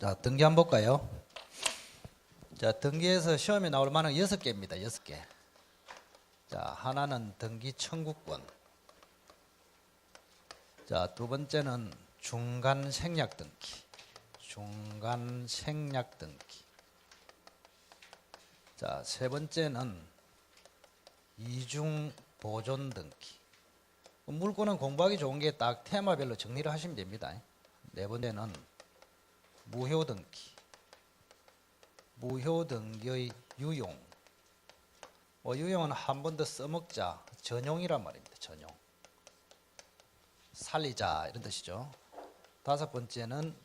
자, 등기 한번 볼까요? 자, 등기에서 시험에 나올 만한 6개입니다. 6개. 자, 하나는 등기 청구권. 자, 두 번째는 중간 생략 등기. 중간 생략 등기. 자, 세 번째는 이중 보존 등기. 물건은 공부하기 좋은 게 딱 테마별로 정리를 하시면 됩니다. 네 번째는 무효 등기. 무효 등기의 유용. 유용은 한 번 더 써먹자. 전용이란 말입니다. 전용. 살리자 이런 뜻이죠. 다섯 번째는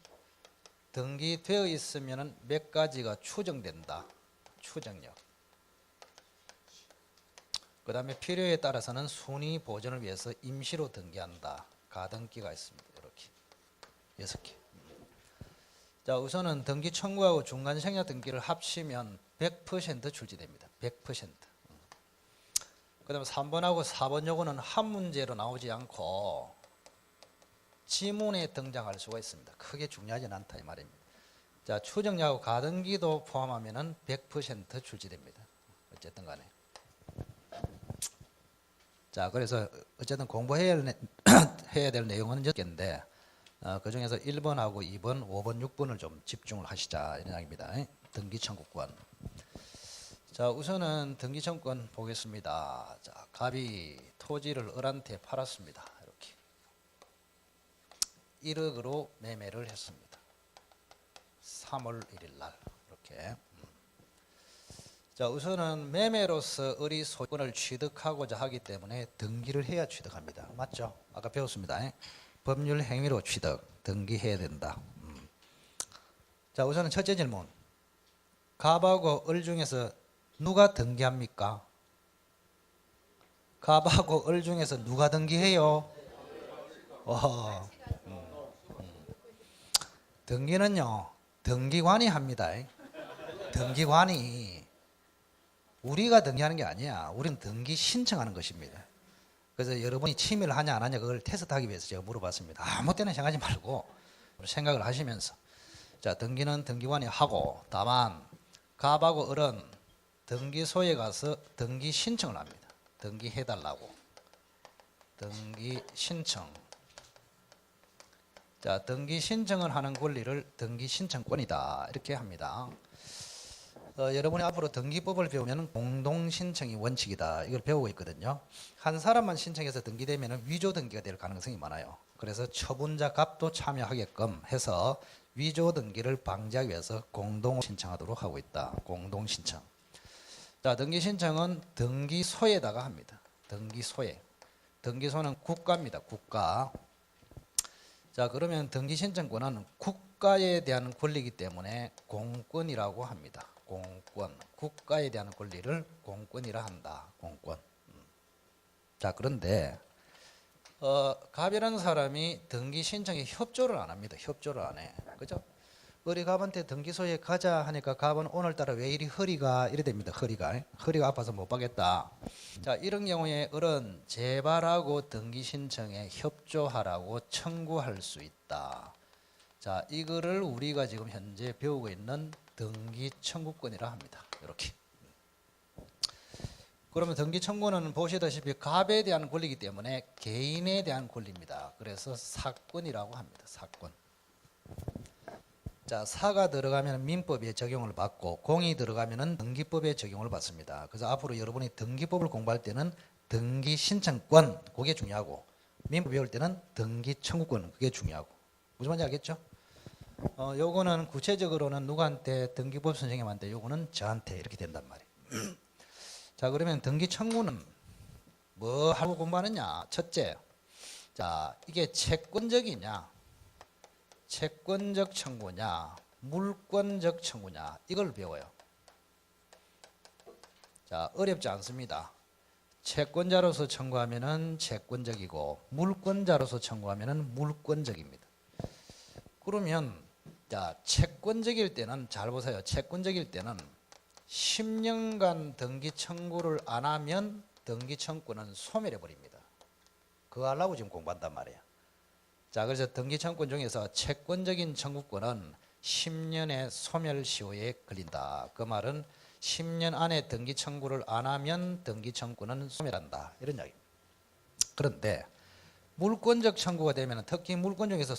등기되어 있으면 몇 가지가 추정된다. 추정력. 그 다음에 필요에 따라서는 순위 보존을 위해서 임시로 등기한다. 가등기가 있습니다. 이렇게 6개. 자, 우선은 등기 청구하고 중간 생략 등기를 합치면 100% 출제됩니다. 100%. 그 다음에 3번하고 4번 요거는 한 문제로 나오지 않고 지문에 등장할 수가 있습니다. 크게 중요하진 않다 이 말입니다. 자, 추정량하고 가등기도 포함하면 100% 출제됩니다. 어쨌든 간에. 자, 그래서 어쨌든 공부해야 해야 될 내용은 6개인데 그 중에서 1번하고 2번, 5번, 6번을 좀 집중을 하시자 이런 이야기입니다. 등기 청구권. 자, 우선은 등기 청구권 보겠습니다. 자, 갑이 토지를 을한테 팔았습니다. 이렇게 1억으로 매매를 했습니다. 3월 1일 날 이렇게. 자, 우선은 매매로서 을이 소유권을 취득하고자 하기 때문에 등기를 해야 취득합니다. 맞죠? 아까 배웠습니다. 법률 행위로 취득, 등기해야 된다. 자, 우선은 첫째 질문. 갑하고 을 중에서 누가 등기합니까? 갑하고 을 중에서 누가 등기해요? 등기는요, 등기관이 합니다. 등기관이. 우리가 등기하는 게 아니야. 우리는 등기 신청하는 것입니다. 그래서 여러분이 취미를 하냐 안 하냐 그걸 테스트하기 위해서 제가 물어봤습니다. 아무 때나 생각하지 말고 생각을 하시면서. 자, 등기는 등기관이 하고, 다만 갑하고 을은 등기소에 가서 등기 신청을 합니다. 등기해달라고. 등기 신청. 자, 등기 신청을 하는 권리를 등기 신청권이다 이렇게 합니다. 여러분이 앞으로 등기법을 배우면 공동신청이 원칙이다 이걸 배우고 있거든요. 한 사람만 신청해서 등기되면 위조 등기가 될 가능성이 많아요. 그래서 처분자 갑도 참여하게끔 해서 위조 등기를 방지하기 위해서 공동신청하도록 하고 있다. 공동신청. 자, 등기신청은 등기소에다가 합니다. 등기소에. 등기소는 국가입니다. 국가. 자, 그러면 등기신청권은 국가에 대한 권리이기 때문에 공권이라고 합니다. 공권. 국가에 대한 권리를 공권이라 한다. 공권. 자, 그런데 갑이라는 사람이 등기 신청에 협조를 안 합니다. 협조를 안 해. 그죠? 우리 갑한테 등기소에 가자 하니까 갑은 오늘따라 왜 이리 허리가 이래 됩니다. 허리가 아파서 못 가겠다. 자, 이런 경우에 을은 제발하고 등기 신청에 협조하라고 청구할 수 있다. 자, 이거를 우리가 지금 현재 배우고 있는 등기 청구권이라 합니다. 이렇게. 그러면 등기 청구는 보시다시피 갑에 대한 권리이기 때문에 개인에 대한 권리입니다. 그래서 사건이라고 합니다. 사건. 자, 사가 들어가면 민법에 적용을 받고 공이 들어가면 등기법에 적용을 받습니다. 그래서 앞으로 여러분이 등기법을 공부할 때는 등기 신청권 그게 중요하고 민법 배울 때는 등기 청구권 그게 중요하고. 무슨 말인지 알겠죠? 요거는 구체적으로는 누구한테 등기법 선생님한테 요거는 저한테 이렇게 된단 말이에요. 자, 그러면 등기 청구는 뭐 하고 공부하느냐? 첫째, 자, 이게 채권적이냐? 채권적 청구냐? 물권적 청구냐? 이걸 배워요. 자, 어렵지 않습니다. 채권자로서 청구하면은 채권적이고 물권자로서 청구하면은 물권적입니다. 그러면 자, 채권적일 때는 잘 보세요. 채권적일 때는 10년간 등기 청구를 안 하면 등기 청구는 소멸해 버립니다. 그거 하려고 지금 공부한단 말이에요. 자, 그래서 등기 청구권 중에서 채권적인 청구권은 10년의 소멸시효에 걸린다. 그 말은 10년 안에 등기 청구를 안 하면 등기 청구는 소멸한다. 이런 이야기입니다. 그런데 물권적 청구가 되면 특히 물권 중에서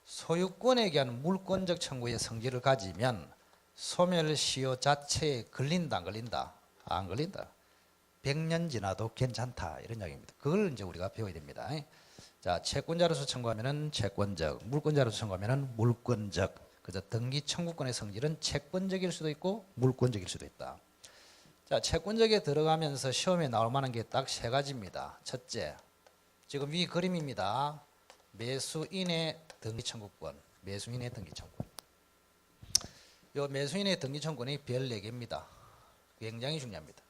소유권에 대한 물권적 청구의 성질을 가지면 소멸시효 자체에 걸린다 안 걸린다? 안 걸린다. 100년 지나도 괜찮다. 이런 이야기입니다. 그걸 이제 우리가 배워야 됩니다. 자, 채권자로서 청구하면은 채권적, 물권자로서 청구하면은 물권적. 그래서 등기 청구권의 성질은 채권적일 수도 있고 물권적일 수도 있다. 자, 채권적에 들어가면서 시험에 나올 만한 게 딱 세 가지입니다. 첫째, 지금 위 그림입니다. 매수인의 등기 청구권, 매수인의 등기 청구권. 요 매수인의 등기 청구권이 별 4개입니다. 굉장히 중요합니다.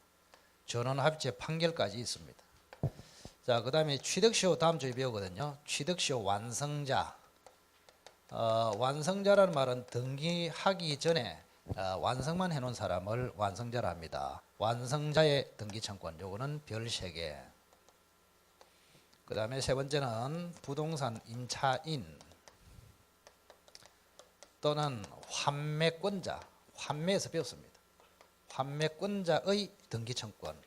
전원합의체 판결까지 있습니다. 자, 그 다음에 취득시효 다음 주에 배우거든요. 취득시효 완성자. 완성자라는 말은 등기하기 전에 완성만 해놓은 사람을 완성자라 합니다. 완성자의 등기청구권, 요거는 별 3개. 그 다음에 세 번째는 부동산 임차인 또는 환매권자, 환매에서 배웠습니다. 환매권자의 등기청구권.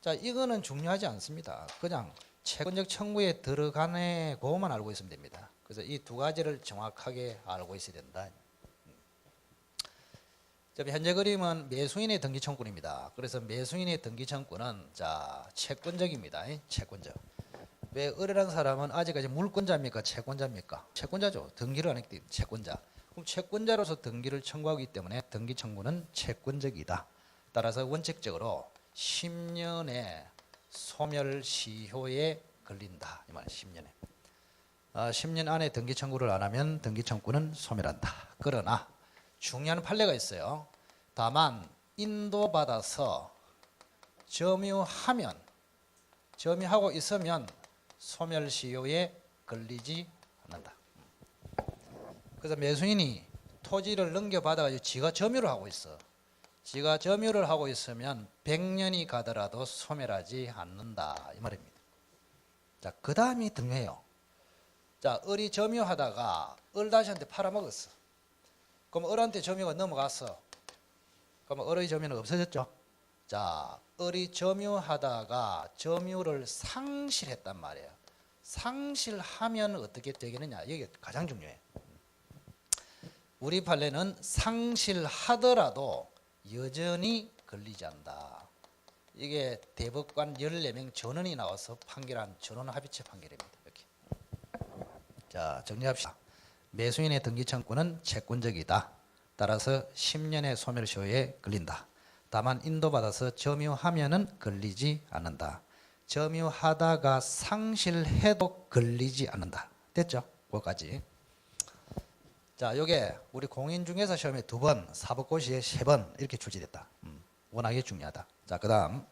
자, 이거는 중요하지 않습니다. 그냥 채권적 청구에 들어가네 그것만 알고 있으면 됩니다. 그래서 이 두 가지를 정확하게 알고 있어야 된다. 자, 현재 그림은 매수인의 등기 청구권입니다. 그래서 매수인의 등기 청구권은 자, 채권적입니다. 채권적. 왜 의뢰한 사람은 아직까지 물권자입니까? 채권자입니까? 채권자죠. 등기를 안 했기 때문에 채권자. 그럼 채권자로서 등기를 청구하기 때문에 등기 청구는 채권적이다. 따라서 원칙적으로 10년의 소멸시효에 걸린다. 이 말이에요. 10년에. 10년 안에 등기 청구를 안 하면 등기 청구는 소멸한다. 그러나 중요한 판례가 있어요. 다만 인도받아서 점유하고 있으면 소멸시효에 걸리지 않는다. 그래서 매수인이 토지를 넘겨받아가지고 지가 점유를 하고 있어. 지가 점유를 하고 있으면 100년이 가더라도 소멸하지 않는다. 이 말입니다. 자, 그 다음이 중요해요. 자, 을이 점유하다가 을다시한테 팔아먹었어. 그럼 을한테 점유가 넘어갔어. 그럼 을의 점유는 없어졌죠. 자, 을이 점유하다가 점유를 상실했단 말이에요. 상실하면 어떻게 되겠느냐. 이게 가장 중요해. 우리 판례는 상실하더라도 여전히 걸리지 않는다. 이게 대법관 14명 전원이 나와서 판결한 전원합의체 판결입니다. 이렇게. 자, 정리합시다. 매수인의 등기청구는 채권적이다. 따라서 10년의 소멸시효에 걸린다. 다만 인도받아서 점유하면은 걸리지 않는다. 점유하다가 상실해도 걸리지 않는다. 됐죠? 그거까지. 자, 요게 우리 공인 중개사 시험에 2번, 사법고시에 3번 이렇게 출제됐다. 워낙에 중요하다. 자, 그다음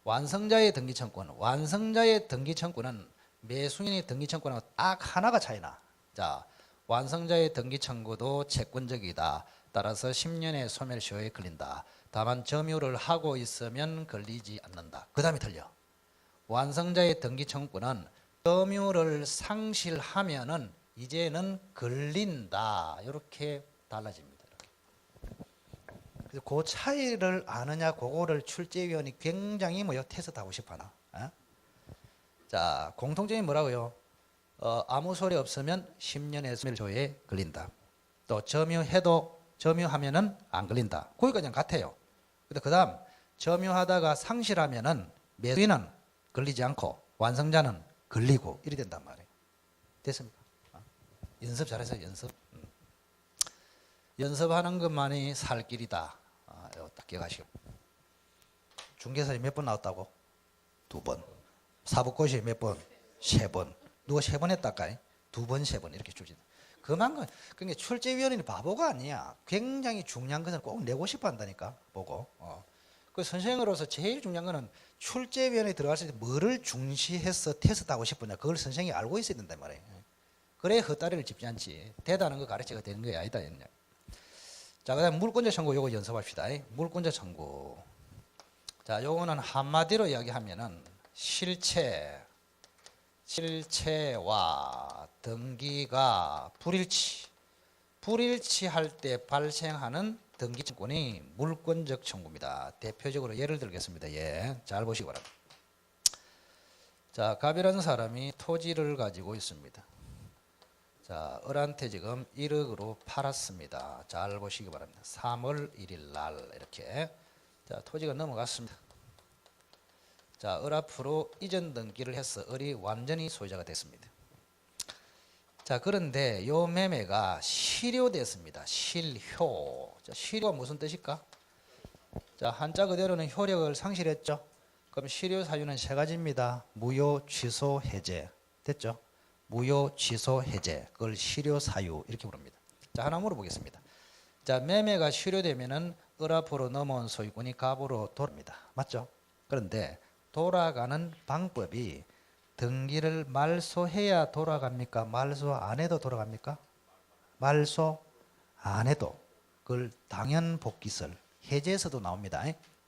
완성자의 등기청구는 완성자의 등기청구는 매수인의 등기청구는 딱 하나가 차이나. 자, 완성자의 등기청구도 채권적이다. 따라서 10년의 소멸시효에 걸린다. 다만 점유를 하고 있으면 걸리지 않는다. 그 다음이 틀려. 완성자의 등기청구는 점유를 상실하면은 이제는 걸린다. 이렇게 달라집니다. 이렇게. 그래서 그 차이를 아느냐, 그거를 출제위원이 굉장히 테스트하고 싶어하나. 자, 공통점이 뭐라고요? 아무 소리 없으면 10년의 소멸시효에 걸린다. 또 점유하면은 안 걸린다. 거기까지는 같아요. 근데 그다음 점유하다가 상실하면은 매수인은 걸리지 않고 완성자는 걸리고 이래 된단 말이에요. 됐습니까? 연습 잘했어요. 연습하는 것만이 살 길이다. 이거 딱 기억하시고. 중개사에 몇 번 나왔다고? 2번. 사법고시에 몇 번? 3번. 누가 3번 했다까이? 2번, 3번 이렇게 출제. 그만큼 그러니까 출제위원회는 바보가 아니야. 굉장히 중요한 것은 꼭 내고 싶어 한다니까. 보고. 그 선생으로서 제일 중요한 거는 출제위원회에 들어갔을 때 뭐를 중시해서 테스트하고 싶으냐. 그걸 선생이 알고 있어야 된단 말이에요. 그래 헛다리를 짚지 않지. 대단한 거 가르쳐가 되는 게 아니다. 자, 그다음 물권자 청구 요거 연습합시다. 물권자 청구. 자, 요거는 한마디로 이야기하면은 실체. 실체와 등기가 불일치할 때 발생하는 등기 청구권이 물권적 청구입니다. 대표적으로 예를 들겠습니다. 예, 잘 보시기 바랍니다. 자, 갑이라는 사람이 토지를 가지고 있습니다. 자, 을한테 지금 1억으로 팔았습니다. 잘 보시기 바랍니다. 3월 1일 날 이렇게. 자, 토지가 넘어갔습니다. 자, 을 앞으로 이전 등기를 해서 을이 완전히 소유자가 됐습니다. 자, 그런데 요 매매가 실효됐습니다. 실효. 자, 실효가 무슨 뜻일까? 자, 한자 그대로는 효력을 상실했죠. 그럼 실효 사유는 세 가지입니다. 무효, 취소, 해제. 됐죠? 무효, 취소, 해제. 그걸 실효 사유 이렇게 부릅니다. 자, 하나 물어보겠습니다. 자, 매매가 실효되면은 을 앞으로 넘어온 소유권이 갑으로 돌아옵니다. 맞죠? 그런데 돌아가는 방법이 등기를 말소해야 돌아갑니까? 말소 안 해도 돌아갑니까? 말소 안 해도. 그걸 당연복귀설 해제에서도 나옵니다.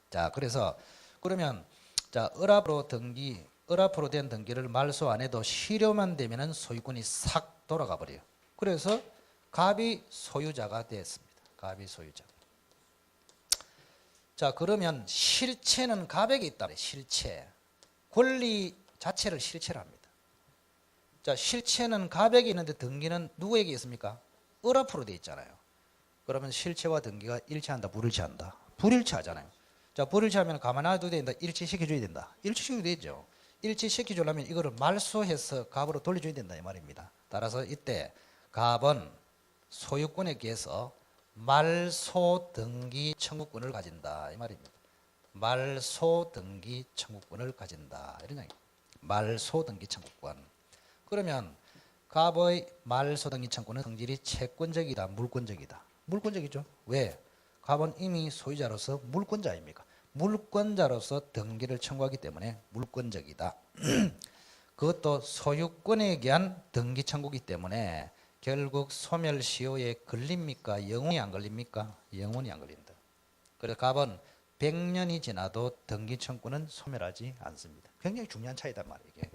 자, 그래서 그러면 자, 을 앞으로 된 등기를 말소 안 해도 실효만 되면은 소유권이 싹 돌아가 버려요. 그래서 갑이 소유자가 됐습니다. 갑이 소유자. 자, 그러면 실체는 갑에게 있다. 실체. 권리 자체를 실체로 합니다. 자, 실체는 갑에게 있는데 등기는 누구에게 있습니까? 을 앞으로 돼 있잖아요. 그러면 실체와 등기가 일치한다, 불일치한다? 불일치하잖아요. 자, 불일치하면 가만 놔둬야 된다, 일치시켜줘야 된다. 일치시켜야 되죠. 일치시켜주려면 이거를 말소해서 갑으로 돌려줘야 된다 이 말입니다. 따라서 이때 갑은 소유권에 비해서 말소 등기 청구권을 가진다 이 말입니다. 말소 등기 청구권을 가진다 이런 얘기입니다. 말소 등기 청구권. 그러면 갑의 말소 등기 청구권은 성질이 채권적이다, 물권적이다? 물권적이죠. 왜? 갑은 이미 소유자로서 물권자입니까? 물권자로서 등기를 청구하기 때문에 물권적이다. 그것도 소유권에 대한 등기 청구이기 때문에 결국 소멸시효에 걸립니까? 영원히 안 걸립니까? 영원히 안 걸린다. 그래서 갑은 100년이 지나도 등기 청구는 소멸하지 않습니다. 굉장히 중요한 차이단 말이에요. 이게.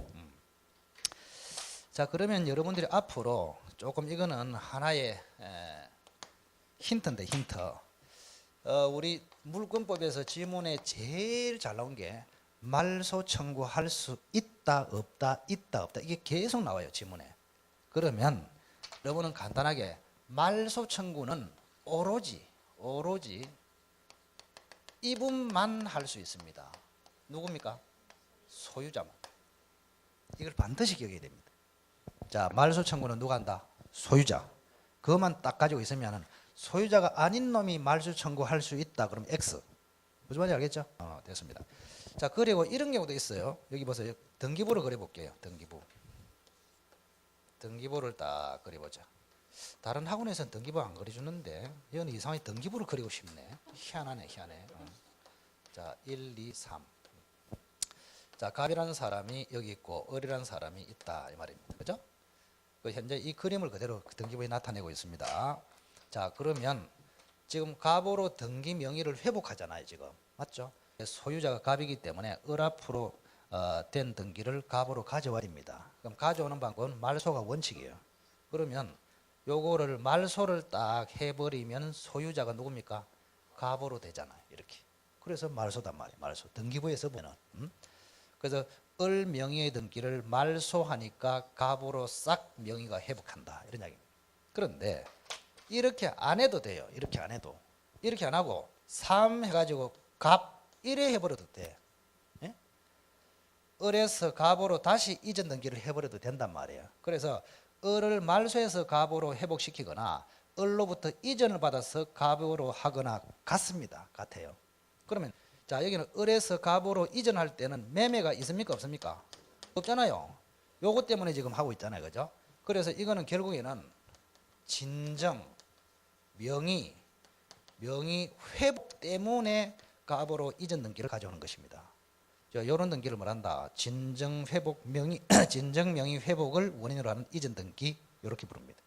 자, 그러면 여러분들이 앞으로 조금 이거는 하나의 힌트인데 힌트. 우리 물권법에서 지문에 제일 잘 나온 게 말소 청구할 수 있다 없다 있다 없다 이게 계속 나와요 지문에. 그러면 여러분은 간단하게 말소 청구는 오로지 이분만 할 수 있습니다. 누굽니까? 소유자만. 이걸 반드시 기억해야 됩니다. 자, 말소 청구는 누가 한다? 소유자. 그것만 딱 가지고 있으면은 소유자가 아닌 놈이 말소 청구할 수 있다. 그럼 X. 무슨 말인지 알겠죠? 됐습니다. 자, 그리고 이런 경우도 있어요. 여기 보세요. 등기부를 그려볼게요. 등기부를 딱 그려보자. 다른 학원에서는 등기부 안 그려주는데 이건 이상하게 등기부를 그리고 싶네. 희한하네. 자, 1, 2, 3. 자, 갑이라는 사람이 여기 있고 을이라는 사람이 있다 이 말입니다. 그죠? 현재 이 그림을 그대로 등기부에 나타내고 있습니다. 자, 그러면 지금 갑으로 등기 명의를 회복하잖아요 지금. 맞죠? 소유자가 갑이기 때문에 을 앞으로 된 등기를 갑으로 가져와야 됩니다. 그럼 가져오는 방법은 말소가 원칙이에요. 그러면 요거를 말소를 딱 해버리면 소유자가 누굽니까? 갑으로 되잖아요 이렇게. 그래서 말소단 말이에요. 말소. 등기부에서 보면 그래서 을 명의의 등기를 말소하니까 갑으로 싹 명의가 회복한다 이런 이야기입니다. 그런데 이렇게 안 해도 돼요. 이렇게 안 해도. 이렇게 안 하고 3 해가지고 갑 1회 해버려도 돼. 예? 을에서 갑으로 다시 이전 등기를 해버려도 된단 말이에요. 그래서 을을 말소해서 갑으로 회복시키거나 을로부터 이전을 받아서 갑으로 하거나 같아요. 그러면 자, 여기는 을에서 갑으로 이전할 때는 매매가 있습니까 없습니까? 없잖아요. 요것 때문에 지금 하고 있잖아요. 그죠? 그래서 이거는 결국에는 진정 명의 회복 때문에 갑으로 이전 등기를 가져오는 것입니다. 이런 등기를 뭐란다? 진정 회복 명의 진정 명의 회복을 원인으로 하는 이전 등기 이렇게 부릅니다.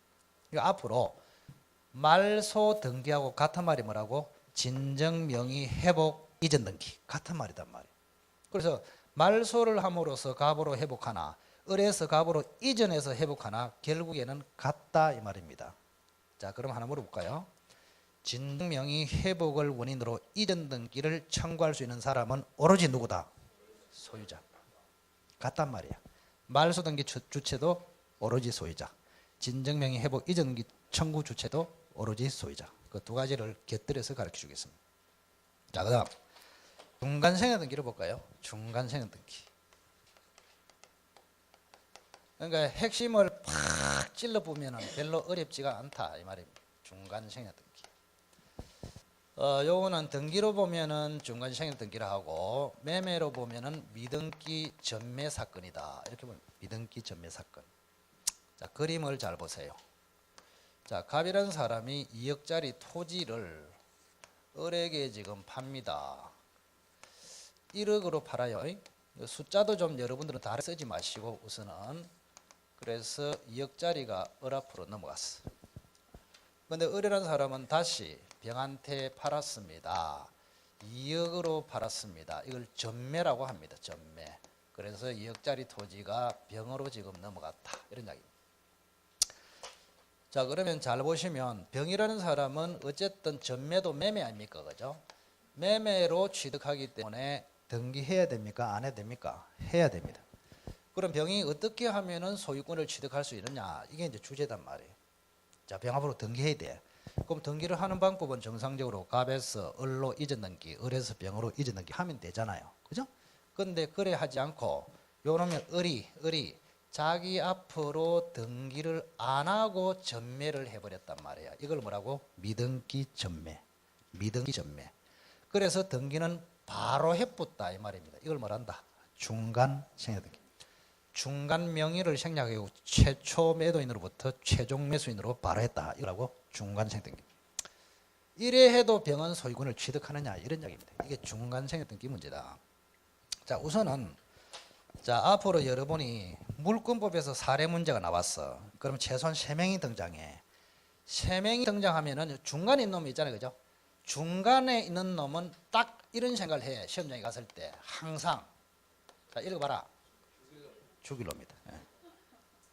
앞으로 말소 등기하고 같은 말이 뭐라고? 진정 명의 회복 이전 등기 같은 말이단 말이에요. 그래서 말소를 함으로써 갑으로 회복하나 을에서 갑으로 이전해서 회복하나 결국에는 같다 이 말입니다. 자, 그럼 하나 물어볼까요? 진명이 회복을 원인으로 이전 등기를 청구할 수 있는 사람은 오로지 누구다? 소유자. 같단 말이야. 말소 등기 주체도 오로지 소유자. 진정명의 회복 이전 등기 청구 주체도 오로지 소유자. 그 두 가지를 곁들여서 가르쳐 주겠습니다. 자, 그다음 중간생애 등기를 볼까요? 중간생애 등기. 그러니까 핵심을 팍 찔러 보면은 별로 어렵지가 않다 이 말입니다. 중간생애 등기. 요거는 등기로 보면은 중간생애 등기라 하고 매매로 보면은 미등기 전매 사건이다. 이렇게 보면 미등기 전매 사건. 자, 그림을 잘 보세요. 자, 갑이라는 사람이 2억짜리 토지를 을에게 지금 팝니다. 1억으로 팔아요. 숫자도 좀 여러분들은 다 쓰지 마시고 우선은. 그래서 2억짜리가 을 앞으로 넘어갔어. 근데 을이라는 사람은 다시 병한테 팔았습니다. 2억으로 팔았습니다. 이걸 전매라고 합니다. 전매. 그래서 2억짜리 토지가 병으로 지금 넘어갔다. 이런 이야기입니다. 자, 그러면 잘 보시면 병이라는 사람은 어쨌든 전매도 매매 아닙니까? 그죠? 매매로 취득하기 때문에 등기해야 됩니까? 안 해야 됩니까? 해야 됩니다. 그럼 병이 어떻게 하면은 소유권을 취득할 수 있느냐? 이게 이제 주제단 말이에요. 자, 병 앞으로 등기해야 돼. 그럼 등기를 하는 방법은 정상적으로 갑에서 을로 이전 등기, 을에서 병으로 이전 등기 하면 되잖아요. 그죠? 근데 그래 하지 않고 요놈의 을이 자기 앞으로 등기를 안 하고 전매를 해버렸단 말이에요. 이걸 뭐라고? 미등기 전매. 미등기 전매. 그래서 등기는 바로 해붙다 이 말입니다. 이걸 뭐란다? 중간 생략등기. 중간 명의를 생략하고 최초 매도인으로부터 최종 매수인으로 바로 했다. 이거라고 중간 생략등기. 이래 해도 병은 소유권을 취득하느냐 이런 이야기입니다. 이게 중간 생략등기 문제다. 자, 우선은 자, 앞으로 여러분이 물권법에서 사례 문제가 나왔어. 그럼 최소한 3명이 등장해. 3명이 등장하면은 중간에 있는 놈이 있잖아요. 그죠? 중간에 있는 놈은 딱 이런 생각을 해. 시험장에 갔을 때 항상. 자, 읽어봐라. 죽일놈이다. 예.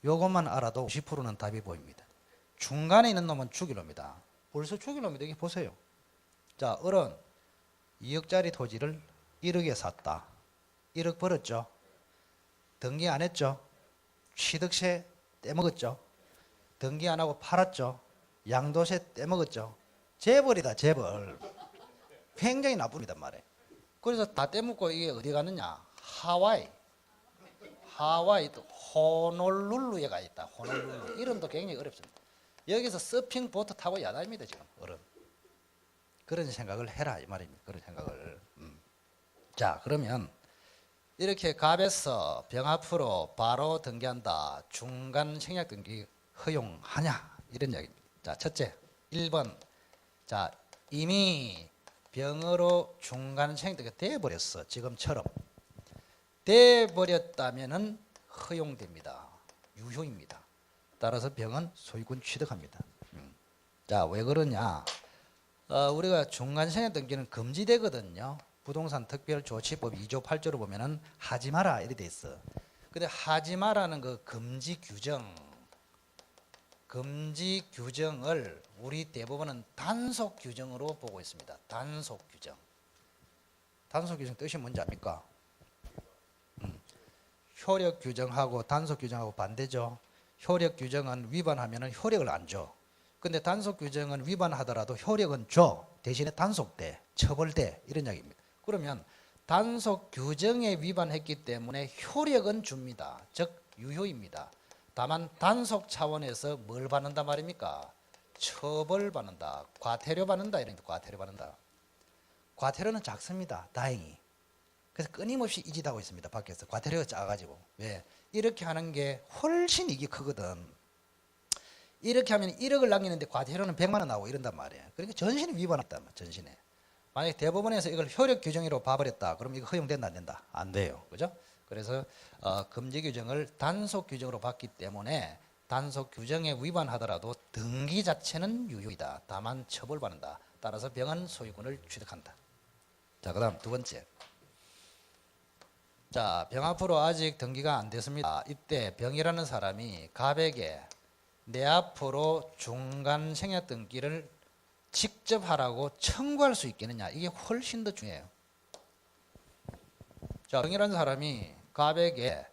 요것만 알아도 90%는 답이 보입니다. 중간에 있는 놈은 죽일놈이다. 벌써 죽일놈이다. 이게 보세요. 자, 을은 2억짜리 토지를 1억에 샀다. 1억 벌었죠. 등기 안 했죠. 취득세 떼먹었죠. 등기 안 하고 팔았죠. 양도세 떼먹었죠. 재벌이다, 재벌. 굉장히 나쁩니다 말이에요. 그래서 다 떼먹고 이게 어디 갔느냐? 하와이 또 호놀룰루에 가 있다. 호놀룰루. 이름도 굉장히 어렵습니다. 여기서 서핑 보트 타고 야단입니다 지금 어른. 그런 생각을 해라 이 말입니다. 그런 생각을. 자, 그러면 이렇게 갑에서 병 앞으로 바로 등기한다. 중간 생략 등기 허용하냐? 이런 이야기입니다. 자, 첫째 1번. 자, 이미 병으로 중간 생략 등기가 돼버렸어. 지금처럼. 돼버렸다면은 허용됩니다. 유효입니다. 따라서 병은 소유권 취득합니다. 자, 왜 그러냐? 우리가 중간 생략 등기는 금지되거든요. 부동산 특별조치법 2조 8조로 보면은 하지 마라 이렇게 돼 있어. 근데 하지 마라는 그 금지 규정을 우리 대법원은 단속 규정으로 보고 있습니다. 단속 규정. 단속 규정 뜻이 뭔지 압니까? 효력 규정하고 단속 규정하고 반대죠. 효력 규정은 위반하면은 효력을 안 줘. 근데 단속 규정은 위반하더라도 효력은 줘. 대신에 단속돼, 처벌돼 이런 이야기입니다. 그러면 단속 규정에 위반했기 때문에 효력은 줍니다. 즉 유효입니다. 다만 단속 차원에서 뭘 받는다 말입니까? 처벌받는다. 과태료 받는다. 이런 게 과태료 받는다. 과태료는 작습니다. 다행히. 그래서 끊임없이 이 짓 하고 있습니다. 밖에서 과태료가 작아가지고. 왜? 이렇게 하는 게 훨씬 이익이 크거든. 이렇게 하면 1억을 남기는데 과태료는 100만 원 나오고 이런단 말이에요. 그러니까 전신에 위반했단 말이에요. 전신에. 만약에 대법원에서 이걸 효력 규정으로 봐버렸다. 그럼 이거 허용된다 안 된다? 안 돼요. 그죠? 그래서 금지 규정을 단속 규정으로 봤기 때문에 단속 규정에 위반하더라도 등기 자체는 유효이다. 다만 처벌받는다. 따라서 병은 소유권을 취득한다. 자, 그다음 두 번째. 자, 병 앞으로 아직 등기가 안 됐습니다. 이때 병이라는 사람이 갑에게 내 앞으로 중간 생략 등기를 직접 하라고 청구할 수 있겠느냐, 이게 훨씬 더 중요해요. 자, 병이라는 사람이 갑에게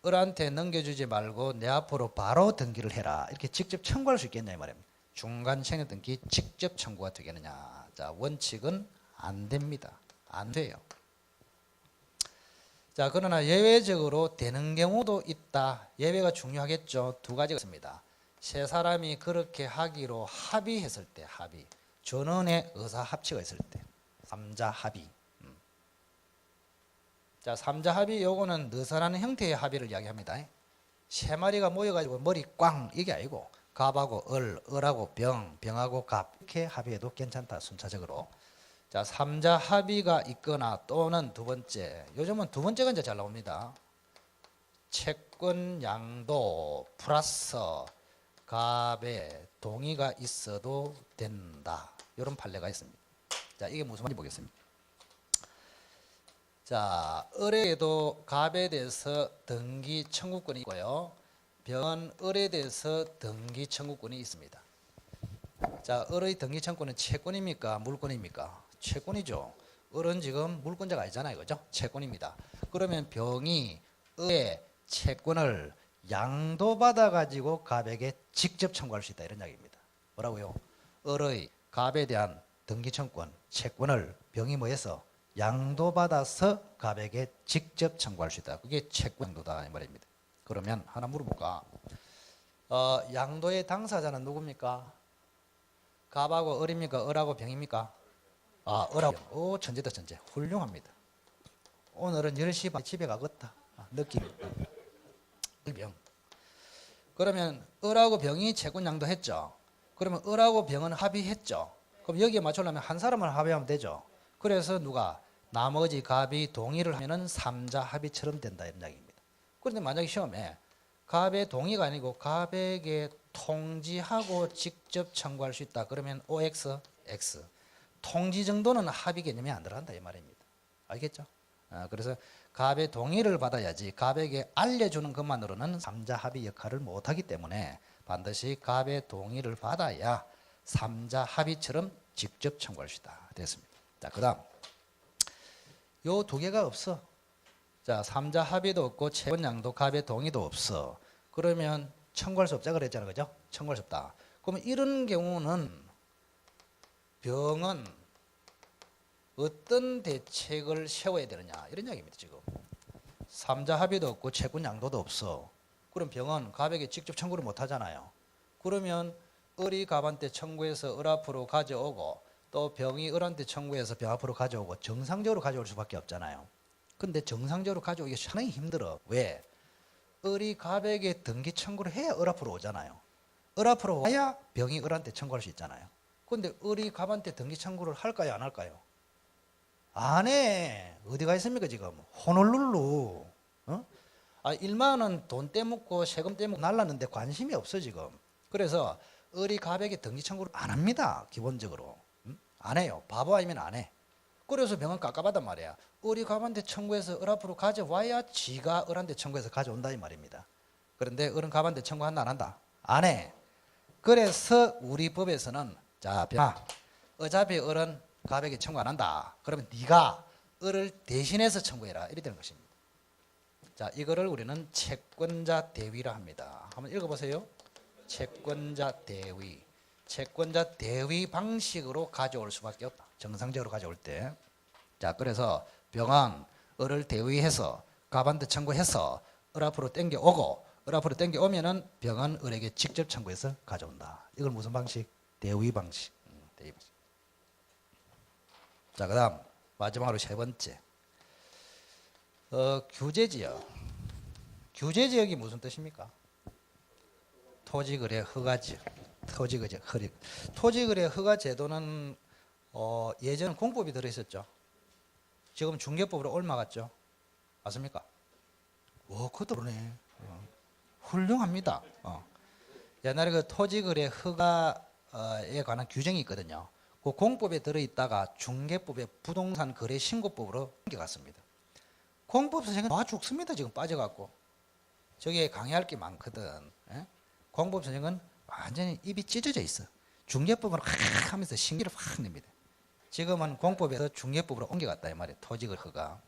을한테 넘겨주지 말고 내 앞으로 바로 등기를 해라, 이렇게 직접 청구할 수 있겠냐 이 말입니다. 중간 생략 등기 직접 청구가 되겠느냐. 자, 원칙은 안 됩니다. 안 돼요. 자, 그러나 예외적으로 되는 경우도 있다. 예외가 중요하겠죠. 두 가지가 있습니다. 세 사람이 그렇게 하기로 합의했을 때, 합의. 전원의 의사 합치가 있을 때, 삼자 합의. 자, 삼자 합의, 요거는 느슨한 형태의 합의를 이야기합니다. 세 마리가 모여가지고 머리 꽝, 이게 아니고 갑하고 을, 을하고 병, 병하고 갑, 이렇게 합의해도 괜찮다, 순차적으로. 자, 삼자 합의가 있거나 또는 두 번째, 요즘은 두 번째가 이제 잘 나옵니다. 채권 양도 플러스 갑의 동의가 있어도 된다, 이런 판례가 있습니다. 자, 이게 무슨 말인지 보겠습니다. 자, 을에도 갑에 대해서 등기 청구권이 있고요, 병은 을에 대해서 등기 청구권이 있습니다. 자, 을의 등기 청구권은 채권입니까, 물권입니까? 채권이죠. 을은 지금 물권자가 아니잖아요, 그죠? 채권입니다. 그러면 병이 을의 채권을 양도받아 가지고 갑에게 직접 청구할 수 있다, 이런 이야기입니다. 뭐라고요? 을의 갑에 대한 등기 청구권, 채권을 병이 뭐해서 양도받아서 갑에게 직접 청구할 수 있다. 그게 채권 양도다, 이 말입니다. 그러면 하나 물어볼까? 양도의 당사자는 누굽니까? 갑하고 을입니까? 을하고 병입니까? 아, 을하고 병. 오, 천재다, 천재. 훌륭합니다. 오늘은 10시 반에 집에 가겠다. 느낌. 병. 그러면 을하고 병이 채권 양도했죠. 그러면 을하고 병은 합의했죠. 그럼 여기에 맞추려면 한 사람을 합의하면 되죠. 그래서 누가 나머지 갑이 동의를 하면은 삼자 합의처럼 된다, 이런 이야기입니다. 그런데 만약에 시험에 갑의 동의가 아니고 갑에게 통지하고 직접 청구할 수 있다, 그러면 OX, X. 통지 정도는 합의 개념이 안 들어간다, 이 말입니다. 알겠죠? 그래서 갑의 동의를 받아야지 갑에게 알려주는 것만으로는 삼자 합의 역할을 못하기 때문에 반드시 갑의 동의를 받아야 삼자 합의처럼 직접 청구할 수 있다, 됐습니다. 자, 그 다음 요 두 개가 없어. 자, 삼자 합의도 없고 채권 양도 갑의 동의도 없어. 그러면 청구할 수 없자 그랬잖아요, 그죠? 청구할 수 없다. 그러면 이런 경우는 병은 어떤 대책을 세워야 되느냐, 이런 이야기입니다. 지금 삼자 합의도 없고 채권 양도도 없어. 그럼 병은 갑에게 직접 청구를 못 하잖아요. 그러면 을이 갑한테 청구해서 을 앞으로 가져오고 또 병이 을한테 청구해서 병 앞으로 가져오고 정상적으로 가져올 수밖에 없잖아요. 근데 정상적으로 가져오기 상당히 힘들어. 왜? 을이 갑에게 등기 청구를 해야 을 앞으로 오잖아요. 을 앞으로 와야 병이 을한테 청구할 수 있잖아요. 근데 을이 갑한테 등기 청구를 할까요, 안 할까요? 안 해. 어디가 있습니까 지금? 호놀룰루. 어? 1만 원 돈 떼먹고 세금 떼먹고 날랐는데 관심이 없어 지금. 그래서 을이 갑에게 등기 청구를 안 합니다, 기본적으로. 안 해요. 바보 아니면 안 해. 그래서 병은 깝깝하단 말이야. 을이 갑한테 청구해서 을 앞으로 가져와야 지가 을한테 청구해서 가져온다, 이 말입니다. 그런데 을은 갑한테 청구한다, 안 한다? 안 해. 그래서 우리 법에서는 자, 병아, 어차피 을은 갑에게 청구 안 한다. 그러면 네가 을을 대신해서 청구해라, 이렇게 되는 것입니다. 자, 이거를 우리는 채권자 대위라 합니다. 한번 읽어보세요. 채권자 대위. 채권자 대위 방식으로 가져올 수밖에 없다, 정상적으로 가져올 때. 자, 그래서 병은 을을 대위해서 갑한테 청구해서 을 앞으로 땡겨오고 을 앞으로 땡겨오면은 병은 을에게 직접 청구해서 가져온다. 이걸 무슨 방식? 대위 방식. 대위 방식. 자, 그 다음 마지막으로 세 번째, 규제지역. 규제지역이 무슨 뜻입니까? 토지거래 허가지역. 토지거래 허가 제도는 예전 공법이 들어있었죠. 지금 중개법으로 옮아갔죠. 맞습니까? 그것도 그러네. 훌륭합니다. 옛날에 그 토지거래 허가에 관한 규정이 있거든요. 그 공법에 들어있다가 중개법의 부동산 거래 신고법으로 옮겨갔습니다. 공법 선생은 와 죽습니다. 지금 빠져갖고 저게 강의할 게 많거든. 예? 공법 선생은 완전히 입이 찢어져 있어. 중개법으로 확 하면서 신기를 확 냅니다. 지금은 공법에서 중개법으로 옮겨갔다 이 말이에요. 토지거래 허가.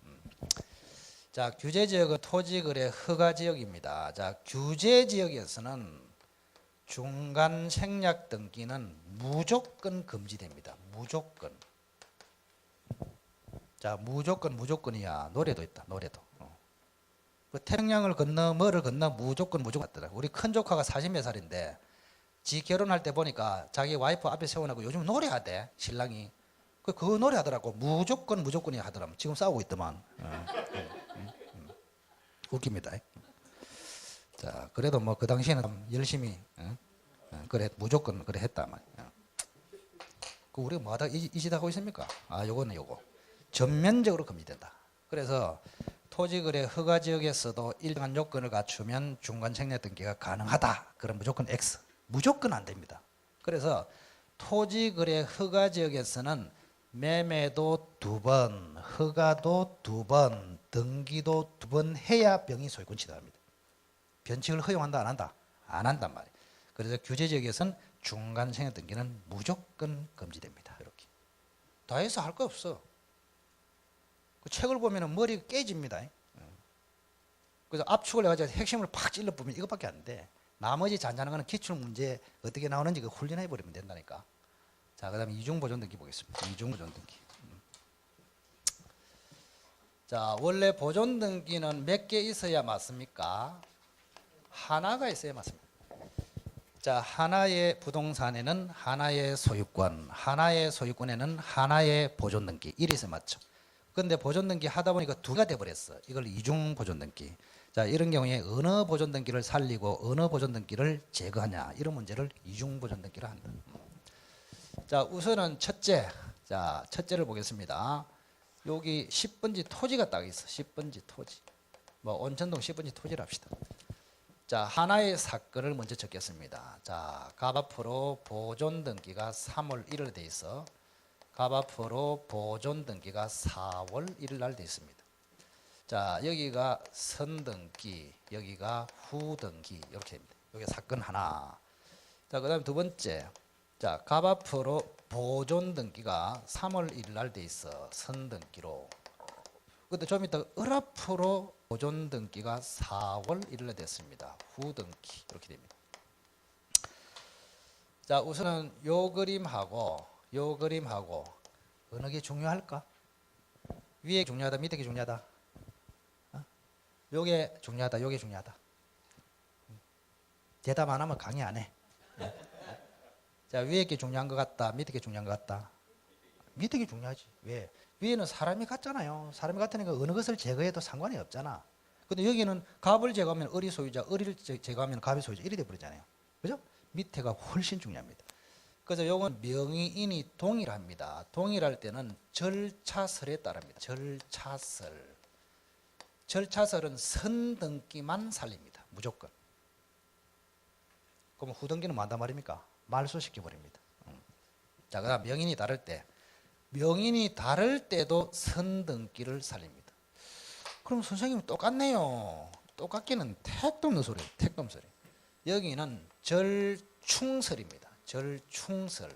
자, 규제지역은 토지거래 허가지역입니다. 자, 규제지역에서는 중간 생략 등기는 무조건 금지됩니다. 무조건. 자, 무조건이야. 노래도 있다. 노래도. 그 태평양을 건너 뭐를 건너 무조건 같더라. 우리 큰 조카가 40몇 살인데 지 결혼할 때 보니까 자기 와이프 앞에 세워놓고 요즘 노래하대 신랑이. 그 노래 하더라고. 무조건이 하더라고. 지금 싸우고 있더만. 웃깁니다. 자, 그래도 뭐 그 당시에는 열심히 그래 무조건 그래 했단 말이야. 그 우리가 뭐하다 이 짓 하고 있습니까? 아, 요거는 요거 전면적으로 금지된다. 그래서 토지거래 허가지역에서도 일정한 요건을 갖추면 중간 생략 등기가 가능하다. 그럼 무조건 X. 무조건 안 됩니다. 그래서 토지거래 허가지역에서는 매매도 2번, 허가도 2번, 등기도 2번 해야 병이 소유권 취득합니다. 변칙을 허용한다 안 한다? 안 한단 말이에요. 그래서 규제지역에서는 중간 생략 등기는 무조건 금지됩니다. 이렇게 다 해서 할 거 없어. 그 책을 보면 머리가 깨집니다. 그래서 압축을 해가지고 핵심을 팍 찔러보면 이것밖에 안 돼. 나머지 잔잔한 거는 기출문제 어떻게 나오는지 그 훈련해 버리면 된다니까. 자, 그 다음에 이중보존등기 보겠습니다. 이중보존등기. 자, 원래 보존등기는 몇 개 있어야 맞습니까? 하나가 있어야 맞습니다. 자, 하나의 부동산에는 하나의 소유권, 하나의 소유권에는 하나의 보존등기. 이리 있어야 맞죠. 근데 보존등기 하다 보니까 2개가 돼버렸어. 이걸 이중보존등기. 자, 이런 경우에 어느 보존등기를 살리고 어느 보존등기를 제거하냐, 이런 문제를 이중보존등기를 한다. 자, 우선은 첫째를 보겠습니다. 여기 10번지 토지가 딱 있어. 10번지 토지. 뭐 온천동 10번지 토지를 합시다. 자, 하나의 사건을 먼저 적겠습니다. 자, 갑 앞으로 보존등기가 3월 1일 돼 있어. 갑 앞으로 보존등기가 4월 1일 날 돼 있습니다. 자, 여기가 선등기, 여기가 후등기 이렇게 됩니다. 여기 사건 하나. 자, 그 다음에 두 번째. 자, 갑 앞으로 보존등기가 3월 1일 날 돼 있어. 선등기로. 근데 좀 이따 을 앞으로 보존등기가 4월 1일 날 됐습니다. 후등기 이렇게 됩니다. 자, 우선은 요 그림하고 어느 게 중요할까? 위에 중요하다, 밑에 게 중요하다? 요게 중요하다, 요게 중요하다. 대답 안 하면 강의 안 해. 자, 위에 게 중요한 것 같다, 밑에 게 중요한 것 같다? 밑에 게 중요하지. 왜? 위에는 사람이 같잖아요. 사람이 같으니까 어느 것을 제거해도 상관이 없잖아. 근데 여기는 갑을 제거하면 을이 소유자, 을을 제거하면 갑이 소유자, 이리 돼버리잖아요. 그죠? 밑에가 훨씬 중요합니다. 그래서 요건 명의인이 동일합니다. 동일할 때는 절차설에 따릅니다. 절차설은 선등기만 살립니다. 무조건. 그럼 후등기는 뭐 한단 말입니까? 말소시켜버립니다. 자, 그 다음 명인이 다를 때도 선등기를 살립니다. 그럼 선생님이 똑같네요. 똑같기는 택도 없는 소리예요. 택도 없는 소리. 여기는 절충설입니다. 절충설.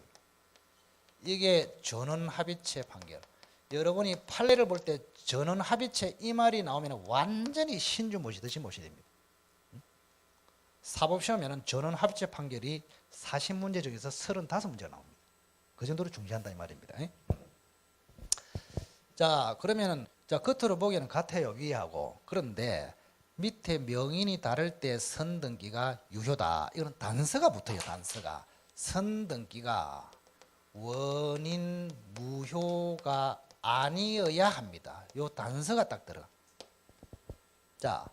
이게 전원합의체 판결. 여러분이 판례를 볼 때 전원합의체 이 말이 나오면 완전히 신주 모시듯이 모셔야 됩니다. 사법시험에는 전원합의체 판결이 40문제 중에서 35문제가 나옵니다. 그 정도로 중시한다 이 말입니다. 자, 그러면은 자, 겉으로 보기에는 같아요, 위하고. 그런데 밑에 명인이 다를 때 선등기가 유효다. 이건 단서가 붙어요. 단서가. 선등기가 원인 무효가 아니어야 합니다. 요 단서가 딱 들어가. 자,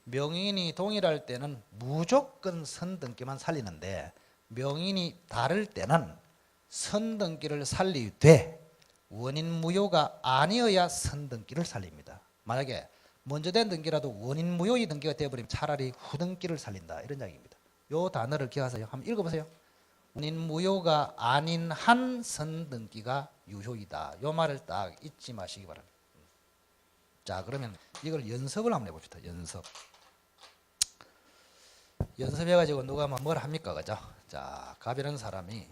명인이 동일할 때는 무조건 선등기만 살리는데 명인이 다를 때는 선등기를 살리되 원인 무효가 아니어야 선등기를 살립니다. 만약에 먼저 된 등기라도 원인 무효의 등기가 되어버리면 차라리 후등기를 살린다. 이런 이야기입니다. 요 단어를 기억하세요. 한번 읽어보세요. 원인 무효가 아닌 한 선등기가 유효이다. 요 말을 딱 잊지 마시기 바랍니다. 자, 그러면 이걸 연습을 한번 해봅시다. 연습해가지고 누가 뭘 합니까? 그죠? 자, 갑이라는 사람이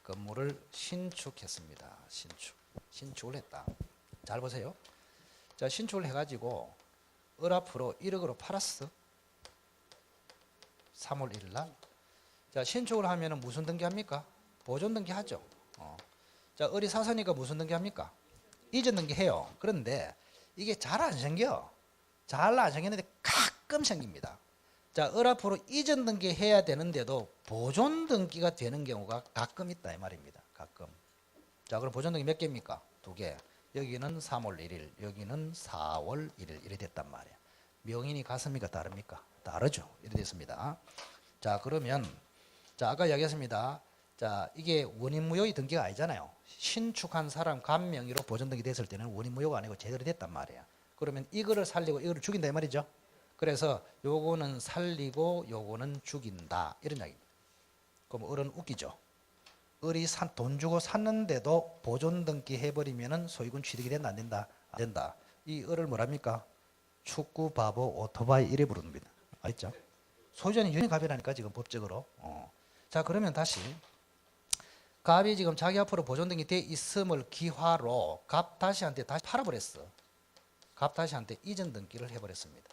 건물을 신축했습니다. 신축을 했다. 잘 보세요. 자, 신축을 해가지고 을 앞으로 1억으로 팔았어. 3월 1일 날. 자, 신축을 하면은 무슨 등기합니까? 보존 등기하죠. 자, 을이 사서니까 무슨 등기합니까? 이전 등기해요. 그런데 이게 잘 안 생겨. 잘 안 생기는데 가끔 생깁니다. 자, 을 앞으로 이전 등기해야 되는데도 보존 등기가 되는 경우가 가끔 있다 이 말입니다. 가끔. 자, 그럼 보존 등기 몇 개입니까? 2개. 여기는 3월 1일, 여기는 4월 1일 이래 됐단 말이에요. 명인이 같습니까? 다릅니까? 다르죠. 이래 됐습니다. 자, 그러면 자, 아까 이야기했습니다. 자, 이게 원인무효의 등기가 아니잖아요. 신축한 사람 간 명의로 보존 등기 됐을 때는 원인무효가 아니고 제대로 됐단 말이에요. 그러면 이거를 살리고 이거를 죽인다 이 말이죠. 그래서 요거는 살리고 요거는 죽인다 이런 이야기입니다. 그럼 을은 웃기죠. 을이 돈 주고 샀는데도 보존 등기 해버리면은 소유권 취득이 된다 안 된다? 안 된다. 이 을을 뭐랍니까? 축구 바보 오토바이 이래 부릅니다. 알겠죠? 소유자는 유인 갑이라니까 지금 법적으로. 자, 그러면 다시 갑이 지금 자기 앞으로 보존 등기 돼 있음을 기화로 갑 다시한테 다시 팔아버렸어. 갑 다시한테 이전 등기를 해버렸습니다.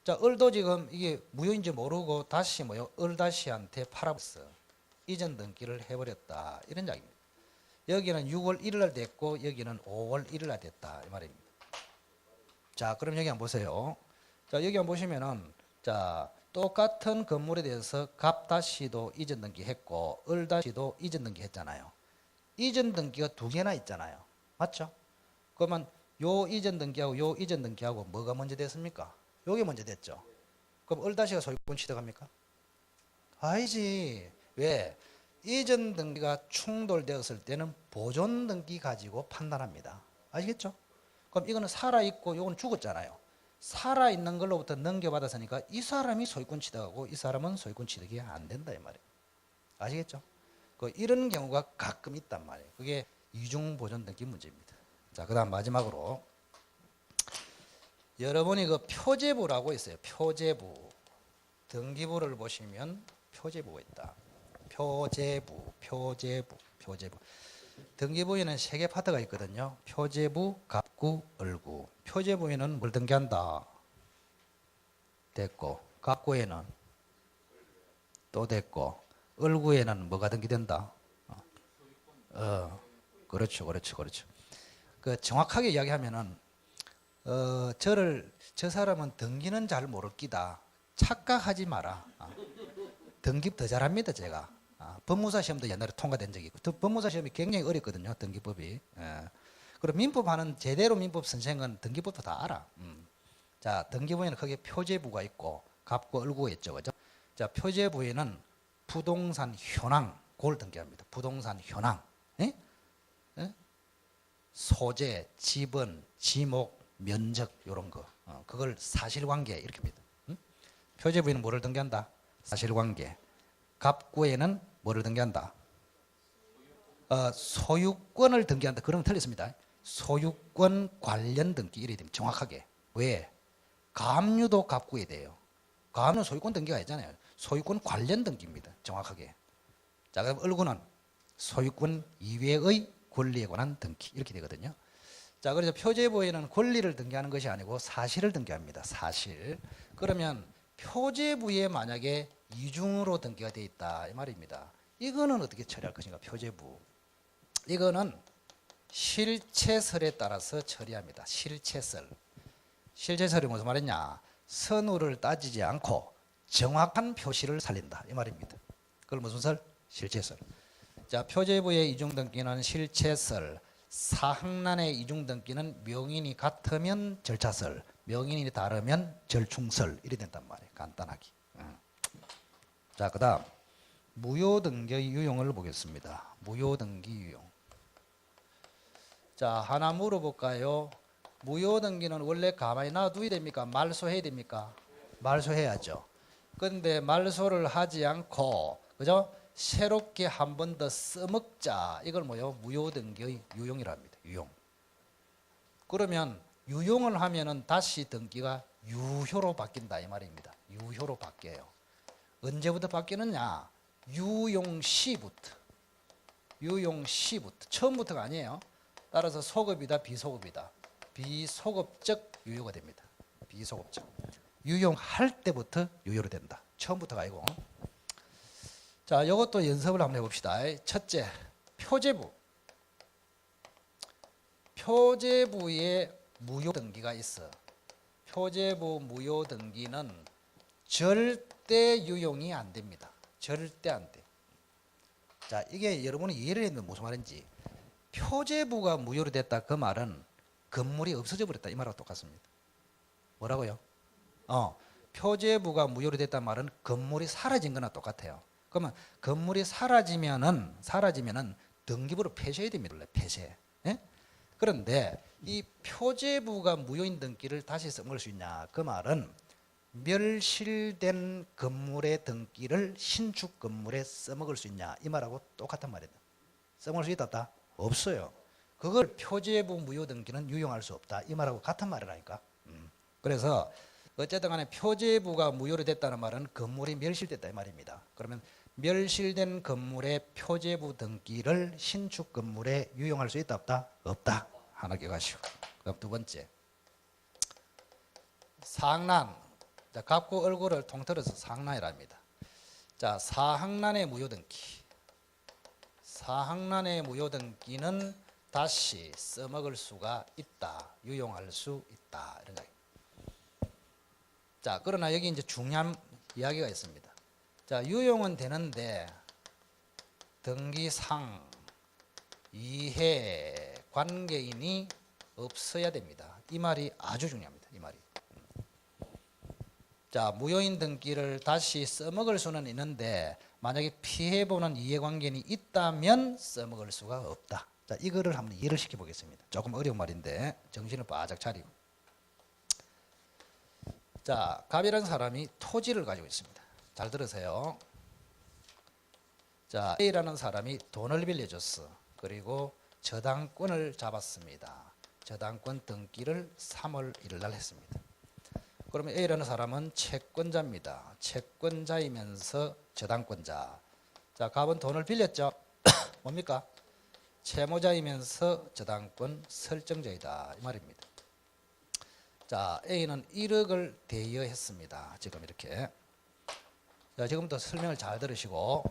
자, 을도 지금 이게 무효인지 모르고 다시 뭐요? 을 다시한테 팔아버렸어. 이전 등기를 해버렸다. 이런 이야기입니다. 여기는 6월 1일 날 됐고 여기는 5월 1일 날 됐다. 이 말입니다. 자, 그럼 여기 한번 보세요. 자, 여기 한번 보시면은 자, 똑같은 건물에 대해서 갑 다시도 이전 등기 했고 을 다시도 이전 등기 했잖아요. 이전 등기가 2개나 있잖아요. 맞죠? 그러면 요 이전 등기하고 요 이전 등기하고 뭐가 먼저 됐습니까? 요게 먼저 됐죠. 그럼 을 다시가 소유권 취득합니까? 아니지. 왜? 이전 등기가 충돌되었을 때는 보존 등기 가지고 판단합니다. 아시겠죠? 그럼 이거는 살아있고 요거는 죽었잖아요. 살아있는 걸로부터 넘겨받았으니까 이 사람이 소유권 취득하고 이 사람은 소유권 취득이 안 된다 이 말이에요. 아시겠죠? 이런 경우가 가끔 있단 말이에요. 그게 이중 보존 등기 문제입니다. 자, 그다음 마지막으로 여러분이 그 표제부라고 있어요. 표제부. 등기부를 보시면 표제부가 있다. 표제부. 등기부에는 3개 파트가 있거든요. 표제부, 갑구, 을구. 표제부에는 뭘 등기한다? 됐고, 갑구에는 또 됐고, 을구에는 뭐가 등기된다? 그렇죠. 그 정확하게 이야기하면은 저 사람은 등기는 잘 모를 끼다. 착각하지 마라. 등기 더 잘합니다, 제가. 법무사 시험도 옛날에 통과된 적이 있고, 법무사 시험이 굉장히 어렵거든요, 등기법이. 그리고 민법 하는 제대로 민법 선생은 등기법도 다 알아. 자, 등기부에는 크게 표제부가 있고, 갑구, 을구가 있죠, 그죠? 자, 표제부에는 부동산 현황, 그걸 등기합니다. 부동산 현황. 예? 예? 소재, 지분, 지목, 면적, 이런 거. 그걸 사실관계, 이렇게 합니다. 표제부에는 뭐를 등기한다? 사실관계. 갑구에는 뭐를 등기한다? 소유권을 등기한다. 그러면 틀렸습니다. 소유권 관련 등기 이래 됩니다. 정확하게. 왜? 가압류도 갑구에 돼요. 가압류는 소유권 등기가 아니잖아요. 소유권 관련 등기입니다. 정확하게. 자, 그럼 을구는 소유권 이외의 권리에 관한 등기 이렇게 되거든요. 자, 그래서 표제부에는 권리를 등기하는 것이 아니고 사실을 등기합니다. 사실. 그러면 표제부에 만약에 이중으로 등기가 되어 있다 이 말입니다. 이거는 어떻게 처리할 것인가? 표제부. 이거는 실체설에 따라서 처리합니다. 실체설. 실체설이 무슨 말이냐? 선우를 따지지 않고 정확한 표시를 살린다 이 말입니다. 그걸 무슨 설? 실체설. 자, 표제부의 이중등기는 실체설, 사항란의 이중등기는 명인이 같으면 절차설, 명인이 다르면 절충설 이래 된단 말이에요. 간단하게. 자, 그 다음 무효등기 유용을 보겠습니다. 무효등기 유용. 자, 하나 물어볼까요? 무효등기는 원래 가만히 놔둬야 됩니까? 말소해야 됩니까? 말소해야죠. 그런데 말소를 하지 않고 그죠? 새롭게 한 번 더 써먹자. 이걸 뭐요? 무효등기의 유용이라 합니다. 유용. 그러면 유용을 하면은 다시 등기가 유효로 바뀐다 이 말입니다. 유효로 바뀌어요. 언제부터 바뀌느냐? 유용시부터. 유용시부터. 처음부터가 아니에요. 따라서 소급이다 비소급이다. 비소급적 유효가 됩니다. 비소급적. 유용할 때부터 유효로 된다. 처음부터가 아니고. 자, 이것도 연습을 한번 해봅시다. 첫째, 표제부. 표제부에 무효 등기가 있어. 표제부 무효 등기는 절대 유용이 안 됩니다. 절대 안 돼. 자, 이게 여러분이 이해를 했는데 무슨 말인지. 표제부가 무효로 됐다 그 말은 건물이 없어져 버렸다 이 말하고 똑같습니다. 뭐라고요? 표제부가 무효로 됐다 말은 건물이 사라진 거나 똑같아요. 그러면 건물이 사라지면은 등기부를 폐쇄해야 됩니다. 원래 폐쇄. 예? 그런데 이 표제부가 무효인 등기를 다시 써먹을 수 있냐? 그 말은 멸실된 건물의 등기를 신축 건물에 써먹을 수 있냐? 이 말하고 똑같은 말이다. 써먹을 수 있다 없다? 없어요. 그걸 표제부 무효 등기는 유용할 수 없다. 이 말하고 같은 말이라니까. 그래서 어쨌든 간에 표제부가 무효로 됐다는 말은 건물이 멸실됐다 이 말입니다. 그러면 멸실된 건물의 표제부 등기를 신축 건물에 유용할 수 있다 없다? 없다. 하나 기억하시고. 그럼 두 번째. 상난. 자, 갑구 얼굴을 통틀어서 상난이랍니다. 자, 사항난의 무효 등기. 사항난의 무효 등기는 다시 써먹을 수가 있다. 유용할 수 있다. 이런 이야기. 자, 그러나 여기 이제 중요한 이야기가 있습니다. 자, 유용은 되는데 등기상 이해 관계인이 없어야 됩니다. 이 말이 아주 중요합니다. 이 말이. 자, 무효인 등기를 다시 써먹을 수는 있는데 만약에 피해보는 이해관계인이 있다면 써먹을 수가 없다. 자, 이거를 한번 이해를 시켜보겠습니다. 조금 어려운 말인데 정신을 바짝 차리고. 자, 갑이라는 사람이 토지를 가지고 있습니다. 잘 들으세요. 자, A라는 사람이 돈을 빌려줬어. 그리고 저당권을 잡았습니다. 저당권 등기를 3월 1일 날 했습니다. 그러면 A라는 사람은 채권자입니다. 채권자이면서 저당권자. 자, 갑은 돈을 빌렸죠. 뭡니까? 채무자이면서 저당권 설정자이다 이 말입니다. 자, A는 1억을 대여했습니다. 지금 이렇게. 자, 지금부터 설명을 잘 들으시고.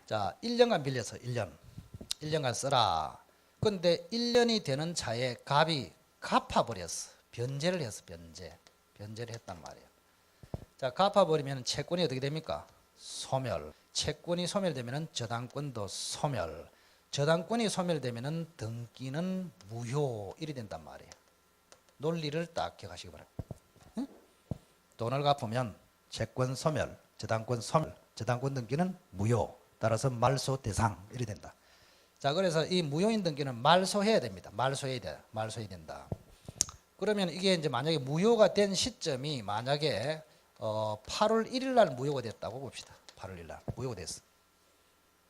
자, 1년간 빌려서 1년간 써라. 근데 1년이 되는 차에 갑이 갚아버렸어. 변제를 했어. 변제를 했단 말이에요. 자, 갚아버리면 채권이 어떻게 됩니까? 소멸. 채권이 소멸되면 저당권도 소멸. 저당권이 소멸되면 등기는 무효. 이리 된단 말이에요. 논리를 딱 기억하시기 바랍니다. 응? 돈을 갚으면 채권 소멸, 저당권 소멸, 저당권 등기는 무효. 따라서 말소 대상 이리 된다. 자, 그래서 이 무효인 등기는 말소해야 됩니다. 말소해야 된다. 그러면 이게 이제 만약에 무효가 된 시점이 만약에 8월 1일 날 무효가 됐다고 봅시다. 8월 1일 날 무효가 됐어.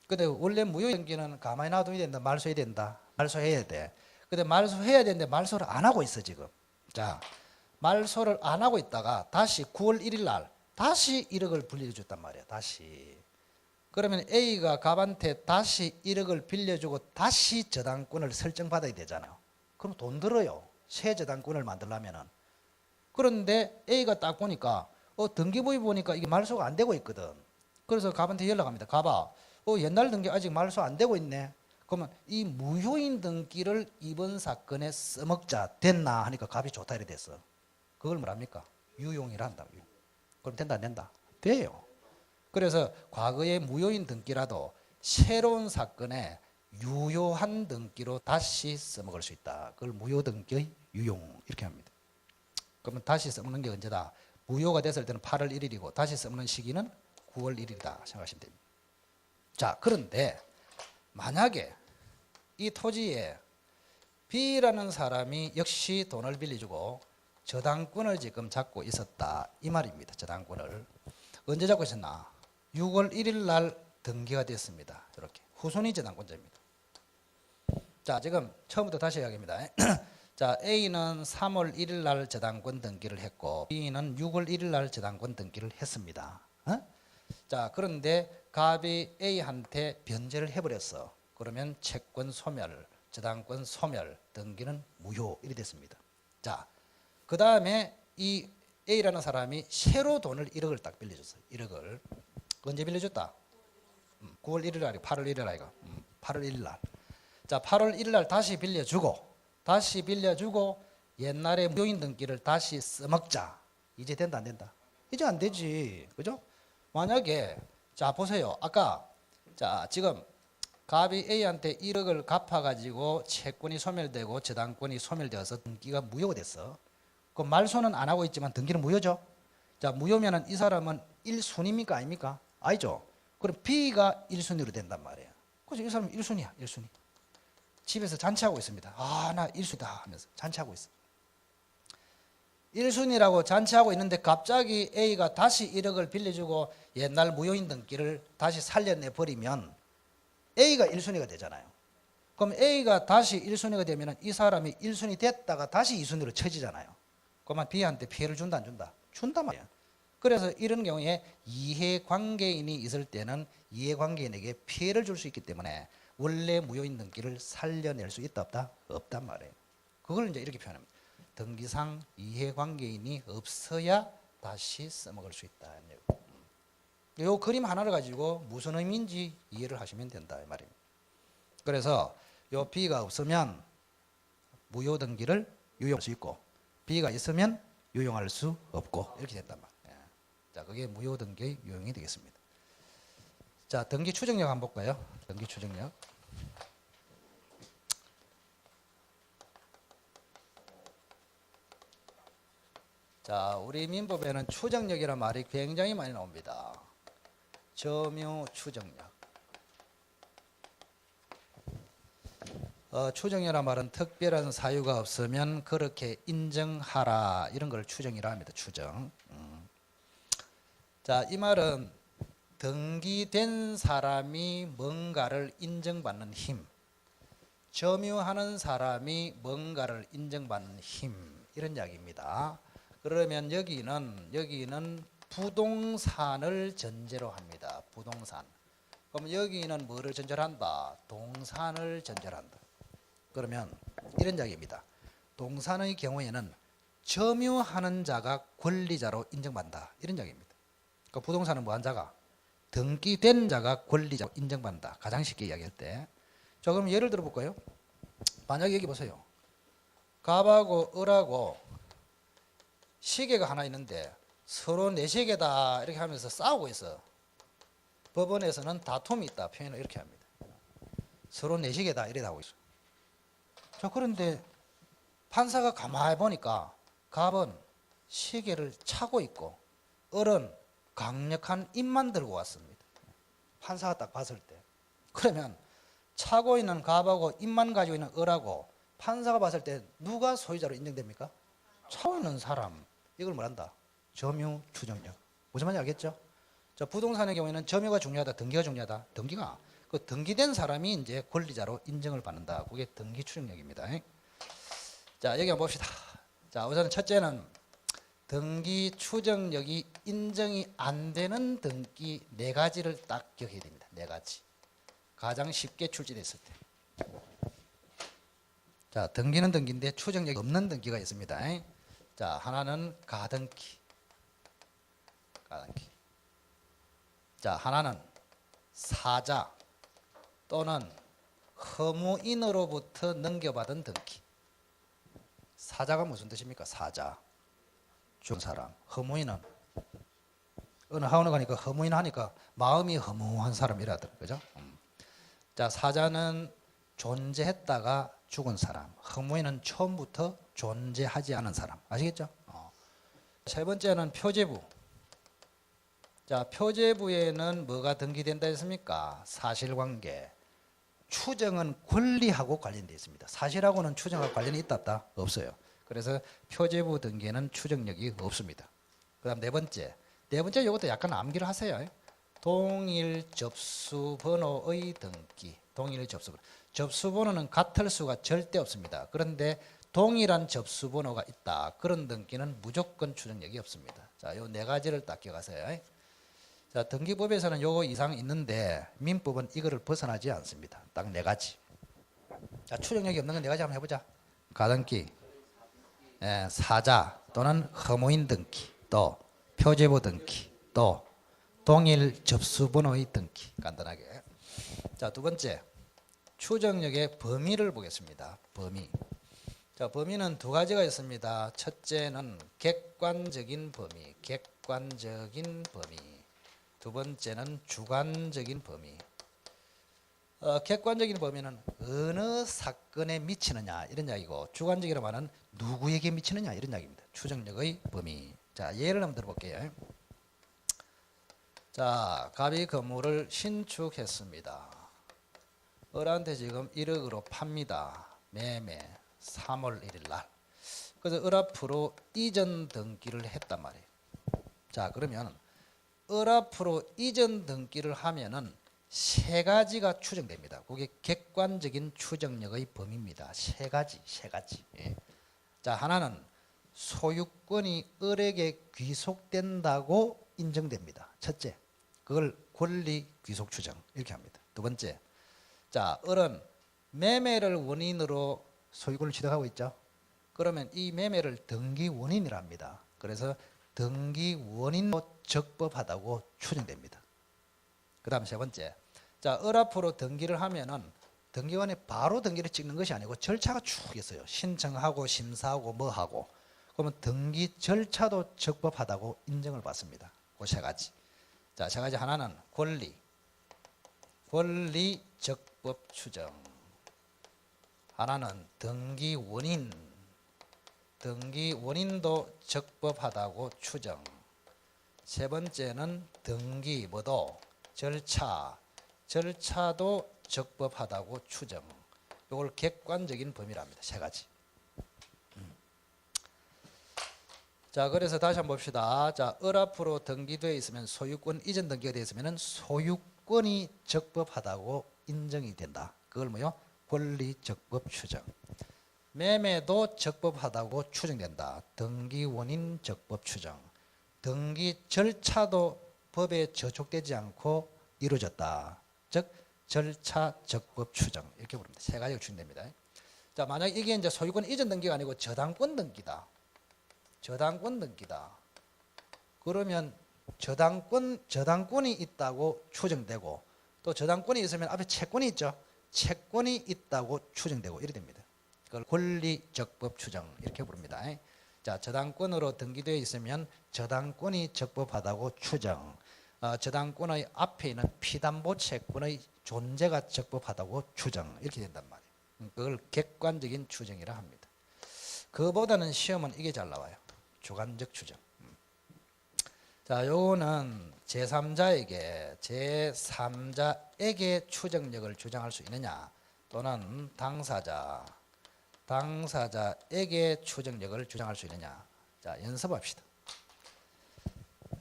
근데 원래 무효인 등기는 가만히 놔둬야 된다. 말소해야 된다. 말소해야 돼. 근데 말소해야 되는데 말소를 안 하고 있어 지금. 자, 말소를 안 하고 있다가 다시 9월 1일 날 다시 1억을 빌려줬단 말이야. 다시. 그러면 A가 갑한테 다시 1억을 빌려주고 다시 저당권을 설정받아야 되잖아요. 그럼 돈 들어요. 새 저당권을 만들려면은. 그런데 A가 딱 보니까 등기부에 보니까 이게 말소가 안 되고 있거든. 그래서 갑한테 연락합니다. 갑아, 옛날 등기 아직 말소 안 되고 있네. 그러면 이 무효인 등기를 이번 사건에 써먹자. 됐나 하니까 갑이 좋다 이래 됐어. 그걸 뭐랍니까? 유용이라 한다. 그럼 된다 안 된다? 돼요. 그래서 과거의 무효인 등기라도 새로운 사건에 유효한 등기로 다시 써먹을 수 있다. 그걸 무효 등기의 유용 이렇게 합니다. 그러면 다시 써먹는 게 언제다? 무효가 됐을 때는 8월 1일이고 다시 써먹는 시기는 9월 1일이다 생각하시면 됩니다. 자, 그런데 만약에 이 토지에 B라는 사람이 역시 돈을 빌려주고 저당권을 지금 잡고 있었다 이 말입니다. 저당권을 언제 잡고 있었나? 6월 1일 날 등기가 됐습니다. 이렇게 후손이 저당권자입니다. 자, 지금 처음부터 다시 이야기합니다. 자, A는 3월 1일 날 저당권 등기를 했고 B는 6월 1일 날 저당권 등기를 했습니다. 자, 그런데 갑이 A한테 변제를 해버렸어. 그러면 채권 소멸, 저당권 소멸, 등기는 무효 이렇게 됐습니다. 자, 그 다음에 이 A라는 사람이 새로 돈을 1억을 딱 빌려줬어요. 1억을 언제 빌려줬다? 9월 1일 날이 8월 1일 날이가 8월 1일 날. 자, 8월 1일 날 다시 빌려주고 옛날에 무효인 등기를 다시 써먹자. 이제 된다 안 된다? 이제 안 되지. 그죠? 만약에 자 보세요. 아까 자 지금 갑이 A한테 1억을 갚아가지고 채권이 소멸되고 저당권이 소멸되어서 등기가 무효가 됐어. 그 말소는 안 하고 있지만 등기는 무효죠. 자, 무효면은 이 사람은 1순위입니까 아닙니까? 아니죠. 그럼 B가 1순위로 된단 말이에요. 그래서 이 사람은 1순위야. 1순위. 집에서 잔치하고 있습니다. 아, 나 1순위다 하면서 잔치하고 있어. 1순위라고 잔치하고 있는데 갑자기 A가 다시 1억을 빌려주고 옛날 무효인 등기를 다시 살려내 버리면 A가 1순위가 되잖아요. 그럼 A가 다시 1순위가 되면 이 사람이 1순위 됐다가 다시 2순위로 처지잖아요. 그러면 B한테 피해를 준다 안 준다? 준단 말이야. 그래서 이런 경우에 이해관계인이 있을 때는 이해관계인에게 피해를 줄 수 있기 때문에 원래 무효인 등기를 살려낼 수 있다 없다? 없단 말이에요. 그걸 이제 이렇게 표현합니다. 등기상 이해관계인이 없어야 다시 써먹을 수 있다. 이 그림 하나를 가지고 무슨 의미인지 이해를 하시면 된다 이 말입니다. 그래서 이 B가 없으면 무효 등기를 유용할 수 있고 B가 있으면 유용할 수 없고 이렇게 된단 말이에요. 자, 그게 무효 등기의 유형이 되겠습니다. 자, 등기 추정력 한번 볼까요? 등기 추정력. 자, 우리 민법에는 추정력이라는 말이 굉장히 많이 나옵니다. 점유 추정력. 추정이라는 말은 특별한 사유가 없으면 그렇게 인정하라 이런 걸 추정이라 합니다. 추정. 자, 이 말은 등기된 사람이 뭔가를 인정받는 힘, 점유하는 사람이 뭔가를 인정받는 힘 이런 이야기입니다. 그러면 여기는 부동산을 전제로 합니다. 부동산. 그럼 여기는 뭐를 전제로 한다? 동산을 전제로 한다. 그러면 이런 이야기입니다. 동산의 경우에는 점유하는 자가 권리자로 인정받는다. 이런 이야기입니다. 그러니까 부동산은 뭐한 자가? 등기된 자가 권리자로 인정받는다. 가장 쉽게 이야기할 때. 자, 그럼 예를 들어 볼까요? 만약에 여기 보세요. 갑하고 을하고 시계가 하나 있는데 서로 내 시계다 이렇게 하면서 싸우고 있어. 법원에서는 다툼이 있다 표현을 이렇게 합니다. 서로 내 시계다 이래 하고 있어. 자, 그런데 판사가 가만히 보니까 갑은 시계를 차고 있고 을은 강력한 입만 들고 왔습니다. 판사가 딱 봤을 때. 그러면 차고 있는 갑하고 입만 가지고 있는 을하고 판사가 봤을 때 누가 소유자로 인정됩니까? 차고 있는 사람. 이걸 뭐란다? 점유 추정력. 무슨 말인지 알겠죠? 자, 부동산의 경우에는 점유가 중요하다, 등기가 중요하다. 등기가 그 등기된 사람이 이제 권리자로 인정을 받는다. 그게 등기 추정력입니다. 자, 여기 한번 봅시다. 자, 우선 첫째는 등기 추정력이 인정이 안 되는 등기 네 가지를 딱 기억해야 됩니다. 네 가지. 가장 쉽게 출제됐을 때. 자, 등기는 등기인데 추정력이 없는 등기가 있습니다. 자, 하나는 가등기. 가등기. 자, 하나는 사자 또는 허무인으로부터 넘겨받은 등기. 사자가 무슨 뜻입니까? 사자. 죽은 사람. 허무인은 어느 학원에 가니까 허무인 하니까 마음이 허무한 사람이라더라. 그죠? 자, 사자는 존재했다가 죽은 사람. 허무인은 처음부터 존재하지 않은 사람. 아시겠죠? 세 번째는 표제부. 자, 표제부에는 뭐가 등기된다 했습니까? 사실관계. 추정은 권리하고 관련되어 있습니다. 사실하고는 추정하고 관련이 있다 없다? 없어요. 그래서 표제부 등기에는 추정력이 없습니다. 그 다음 네 번째 이것도 약간 암기를 하세요. 동일 접수번호의 등기. 동일 접수번호. 접수번호는 같을 수가 절대 없습니다. 그런데 동일한 접수 번호가 있다. 그런 등기는 무조건 추정력이 없습니다. 자, 요 네 가지를 딱 기억하세요. 자, 등기법에서는 요거 이상 있는데 민법은 이거를 벗어나지 않습니다. 딱 네 가지. 자, 추정력이 없는 건 네 가지 한번 해보자. 가등기, 사자 또는 허무인 등기, 또 표제보 등기, 또 동일 접수 번호의 등기. 간단하게. 자, 두 번째, 추정력의 범위를 보겠습니다. 범위. 자, 범위는 두 가지가 있습니다. 첫째는 객관적인 범위, 객관적인 범위. 두 번째는 주관적인 범위. 객관적인 범위는 어느 사건에 미치느냐 이런 이야기고, 주관적이라고 하는 누구에게 미치느냐 이런 이야기입니다. 추정력의 범위. 자, 예를 한번 들어볼게요. 자, 갑이 건물을 신축했습니다. 을한테 지금 1억으로 팝니다. 매매 3월 1일 날. 그래서 을 앞으로 이전 등기를 했단 말이에요. 자, 그러면 을 앞으로 이전 등기를 하면은 세 가지가 추정됩니다. 그게 객관적인 추정력의 범위입니다. 세 가지. 예. 자, 하나는 소유권이 을에게 귀속된다고 인정됩니다. 첫째, 그걸 권리 귀속 추정 이렇게 합니다. 두 번째, 자, 을은 매매를 원인으로 소유권을 취득하고 있죠. 그러면 이 매매를 등기 원인이라 합니다. 그래서 등기 원인도 적법하다고 추정됩니다. 그 다음 세 번째, 자, 을 앞으로 등기를 하면은 등기관이 바로 등기를 찍는 것이 아니고 절차가 쭉 있어요. 신청하고 심사하고 뭐 하고. 그러면 등기 절차도 적법하다고 인정을 받습니다. 그 세 가지. 자, 세 가지. 하나는 권리 적법 추정. 하나는 등기 원인도 적법하다고 추정. 세 번째는 등기 뭐도 절차도 적법하다고 추정. 이걸 객관적인 범위랍니다. 세 가지. 자, 그래서 다시 한번 봅시다. 자, 을 앞으로 등기되어 있으면 소유권 이전 등기가 되어 있으면 소유권이 적법하다고 인정이 된다. 그걸 뭐요? 권리 적법 추정. 매매도 적법하다고 추정된다. 등기 원인 적법 추정. 등기 절차도 법에 저촉되지 않고 이루어졌다. 즉 절차 적법 추정 이렇게 부릅니다. 세 가지가 추정됩니다. 자, 만약 이게 이제 소유권 이전 등기가 아니고 저당권 등기다. 그러면 저당권이 있다고 추정되고, 또 저당권이 있으면 앞에 채권이 있죠. 채권이 있다고 추정되고 이래 됩니다. 그걸 권리 적법 추정 이렇게 부릅니다. 자, 저당권으로 등기되어 있으면 저당권이 적법하다고 추정. 저당권의 앞에 있는 피담보 채권의 존재가 적법하다고 추정 이렇게 된단 말이에요. 그걸 객관적인 추정이라 합니다. 그보다는 시험은 이게 잘 나와요. 주관적 추정. 자, 요거는 제3자에게 추정력을 주장할 수 있느냐, 또는 당사자에게 추정력을 주장할 수 있느냐. 자, 연습합시다.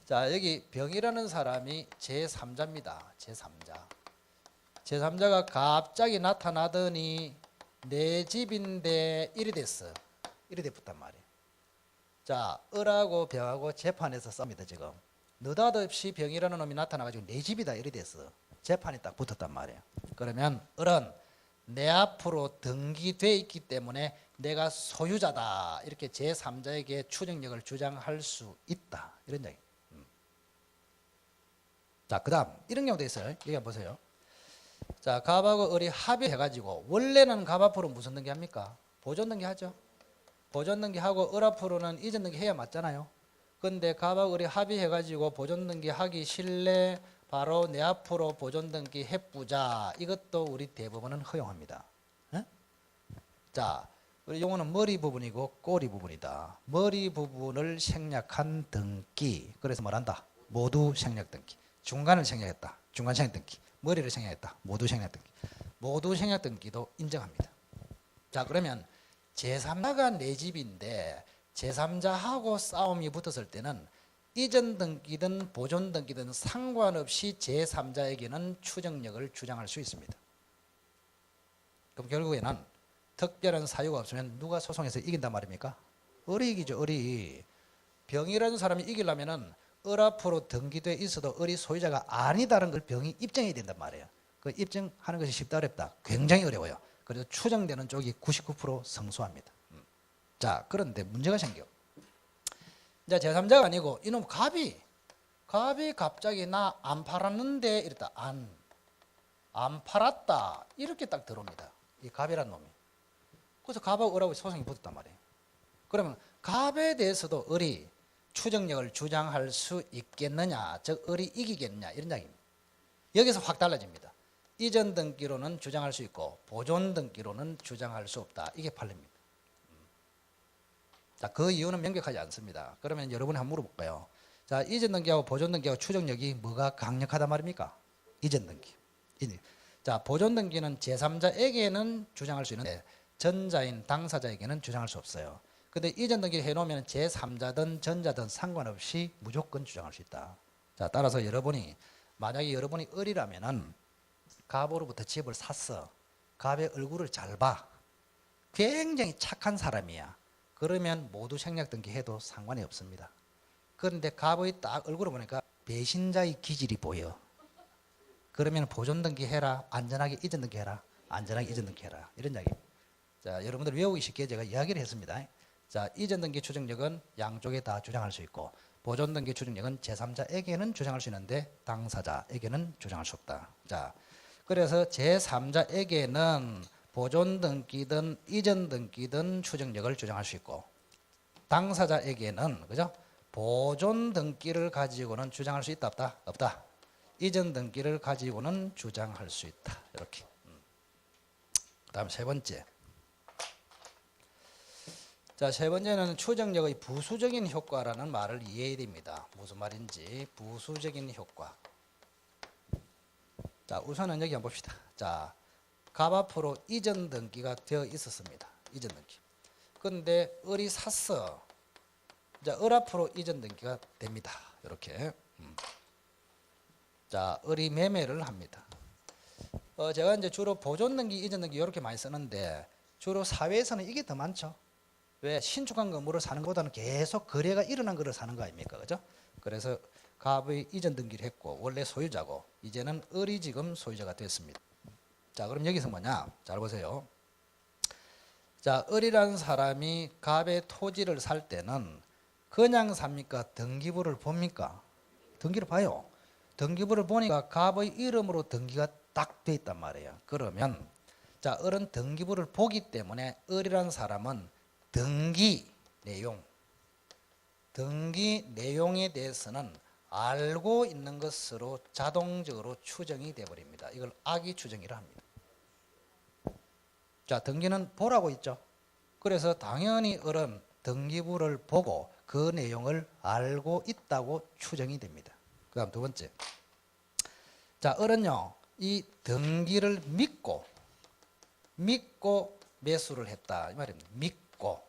자, 여기 병이라는 사람이 제3자입니다. 제3자가 갑자기 나타나더니 내 집인데 이리 됐어. 이리 됐단 말이에요. 자, 을하고 병하고 재판에서 싸웁니다. 지금 느닷없이 병이라는 놈이 나타나가지고 내 집이다 이리 됐어. 재판이 딱 붙었단 말이에요. 그러면 을은 내 앞으로 등기돼 있기 때문에 내가 소유자다 이렇게 제3자에게 추정력을 주장할 수 있다 이런 얘기. 자, 그 다음 이런 경우도 있어요. 여기 한번 보세요. 자, 갑하고 을이 합의해가지고, 원래는 갑 앞으로 무슨 등기 합니까? 보존 등기 하죠. 보존 등기 하고 을 앞으로는 이전 등기 해야 맞잖아요. 근데 갑하고 을이 합의해가지고 보존 등기 하기 싫래, 바로 내 앞으로 보존 등기 해부자. 이것도 우리 대법원은 허용합니다. 에? 자, 우리 용어는 머리 부분이고 꼬리 부분이다. 머리 부분을 생략한 등기. 그래서 뭐란다? 모두 생략 등기. 중간을 생략했다. 중간 생략 등기. 머리를 생략했다. 모두 생략 등기. 모두 생략 등기도 인정합니다. 자, 그러면 제3자가 내 집인데 제3자하고 싸움이 붙었을 때는 이전 등기든 보존 등기든 상관없이 제3자에게는 추정력을 주장할 수 있습니다. 그럼 결국에는 특별한 사유가 없으면 누가 소송해서 이긴단 말입니까? 을이 이기죠. 을이. 병이라는 사람이 이기려면은 을 앞으로 등기돼 있어도 을이 소유자가 아니다는 걸 병이 입증해야 된단 말이에요. 그 입증하는 것이 쉽다 어렵다? 굉장히 어려워요. 그래서 추정되는 쪽이 99% 성수합니다. 자, 그런데 문제가 생겨. 이제 제3자가 아니고 이놈 갑이 갑자기 나 안 팔았는데 이랬다. 안 팔았다. 이렇게 딱 들어옵니다. 이 갑이란 놈이. 그래서 갑하고 을하고 소송이 붙었단 말이에요. 그러면 갑에 대해서도 을이 추정력을 주장할 수 있겠느냐, 즉 을이 이기겠느냐 이런 이야기입니다. 여기서 확 달라집니다. 이전 등기로는 주장할 수 있고 보존 등기로는 주장할 수 없다. 이게 판례입니다. 자, 그 이유는 명백하지 않습니다. 그러면 여러분이 한번 물어볼까요? 자, 이전 등기하고 보존 등기하고 추정력이 뭐가 강력하단 말입니까? 이전 등기. 자, 보존 등기는 제3자에게는 주장할 수 있는데 전자인 당사자에게는 주장할 수 없어요. 근데 이전 등기를 해놓으면 제3자든 전자든 상관없이 무조건 주장할 수 있다. 자, 따라서 여러분이 만약에 여러분이 을이라면은 갑으로부터 집을 샀어. 갑의 얼굴을 잘 봐. 굉장히 착한 사람이야. 그러면 모두 생략 등기해도 상관이 없습니다. 그런데 갑의 딱 얼굴을 보니까 배신자의 기질이 보여. 그러면 보존 등기해라. 안전하게 이전 등기해라. 안전하게 이전 등기해라. 이런 이야기. 자, 여러분들 외우기 쉽게 제가 이야기를 했습니다. 자, 이전 등기 추정력은 양쪽에 다 주장할 수 있고 보존 등기 추정력은 제3자에게는 주장할 수 있는데 당사자에게는 주장할 수 없다. 자, 그래서 제3자에게는 보존 등기든 이전 등기든 추정력을 주장할 수 있고 당사자에게는 그죠? 보존 등기를 가지고는 주장할 수 있다 없다? 없다. 이전 등기를 가지고는 주장할 수 있다. 이렇게. 그다음 세 번째. 자, 세 번째는 추정력의 부수적인 효과라는 말을 이해해야 됩니다. 무슨 말인지 부수적인 효과. 자, 우선은 여기 한번 봅시다. 자, 갑 앞으로 이전 등기가 되어 있었습니다. 이전 등기. 그런데 을이 샀어. 자, 을 앞으로 이전 등기가 됩니다. 이렇게. 자, 을이 매매를 합니다. 제가 이제 주로 보존 등기, 이전 등기 이렇게 많이 쓰는데 주로 사회에서는 이게 더 많죠. 왜? 신축한 건물을 사는 것보다는 계속 거래가 일어난 거를 사는 거 아닙니까? 그죠? 그래서 갑의 이전 등기를 했고 원래 소유자고 이제는 을이 지금 소유자가 됐습니다. 자, 그럼 여기서 뭐냐? 잘 보세요. 자, 을이라는 사람이 갑의 토지를 살 때는 그냥 삽니까? 등기부를 봅니까? 등기를 봐요. 등기부를 보니까 갑의 이름으로 등기가 딱 돼 있단 말이에요. 그러면 자, 을은 등기부를 보기 때문에 을이라는 사람은 등기 내용에 대해서는 알고 있는 것으로 자동적으로 추정이 돼 버립니다. 이걸 악의 추정이라 합니다. 자, 등기는 보라고 있죠. 그래서 당연히 을은 등기부를 보고 그 내용을 알고 있다고 추정이 됩니다. 그 다음 두 번째. 자, 을은요, 이 등기를 믿고 매수를 했다. 이 말입니다. 믿고.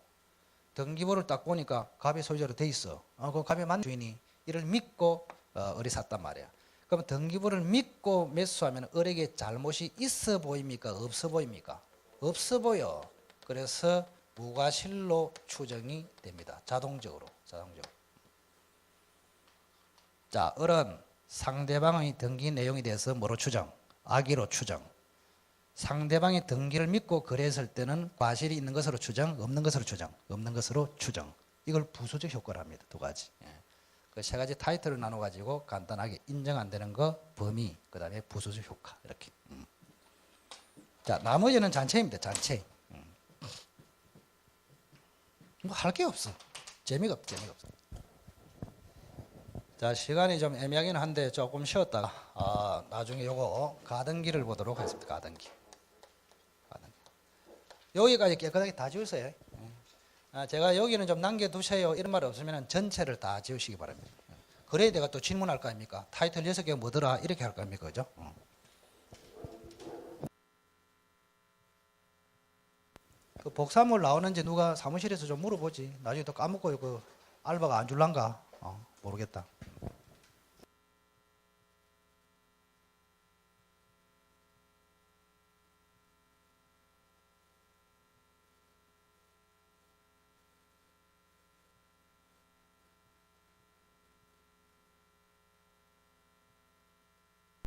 등기부를 딱 보니까 갑의 소유자로 돼 있어. 그 갑의 만 주인이 이를 믿고 을이 샀단 말이야. 그러면 등기부를 믿고 매수하면 을에게 잘못이 있어 보입니까? 없어 보입니까? 없어 보여. 그래서 무과실로 추정이 됩니다. 자동적으로. 자, 을은 상대방의 등기 내용에 대해서 뭐로 추정? 악의로 추정. 상대방의 등기를 믿고 거래했을 때는 과실이 있는 것으로 추정, 없는 것으로 추정. 이걸 부수적 효과를 합니다. 두 가지. 그 세 가지 타이틀을 나눠 가지고 간단하게 인정 안 되는 거, 범위, 그다음에 부수적 효과 이렇게. 자, 나머지는 잔체입니다. 잔체. 뭐 할 게 없어. 재미가 없어. 자, 시간이 좀 애매하긴 한데 조금 쉬었다가 나중에 요거 가등기를 보도록 하겠습니다. 가등기. 여기까지 깨끗하게 다 지우세요. 제가 여기는 좀 남겨두세요 이런 말 없으면 전체를 다 지우시기 바랍니다. 그래야 내가 또 질문할 거 아닙니까? 타이틀 6개가 뭐더라 이렇게 할 거 아닙니까? 그죠? 그 복사물 나오는지 누가 사무실에서 좀 물어보지. 나중에 또 까먹고 그 알바가 안 줄란가? 모르겠다.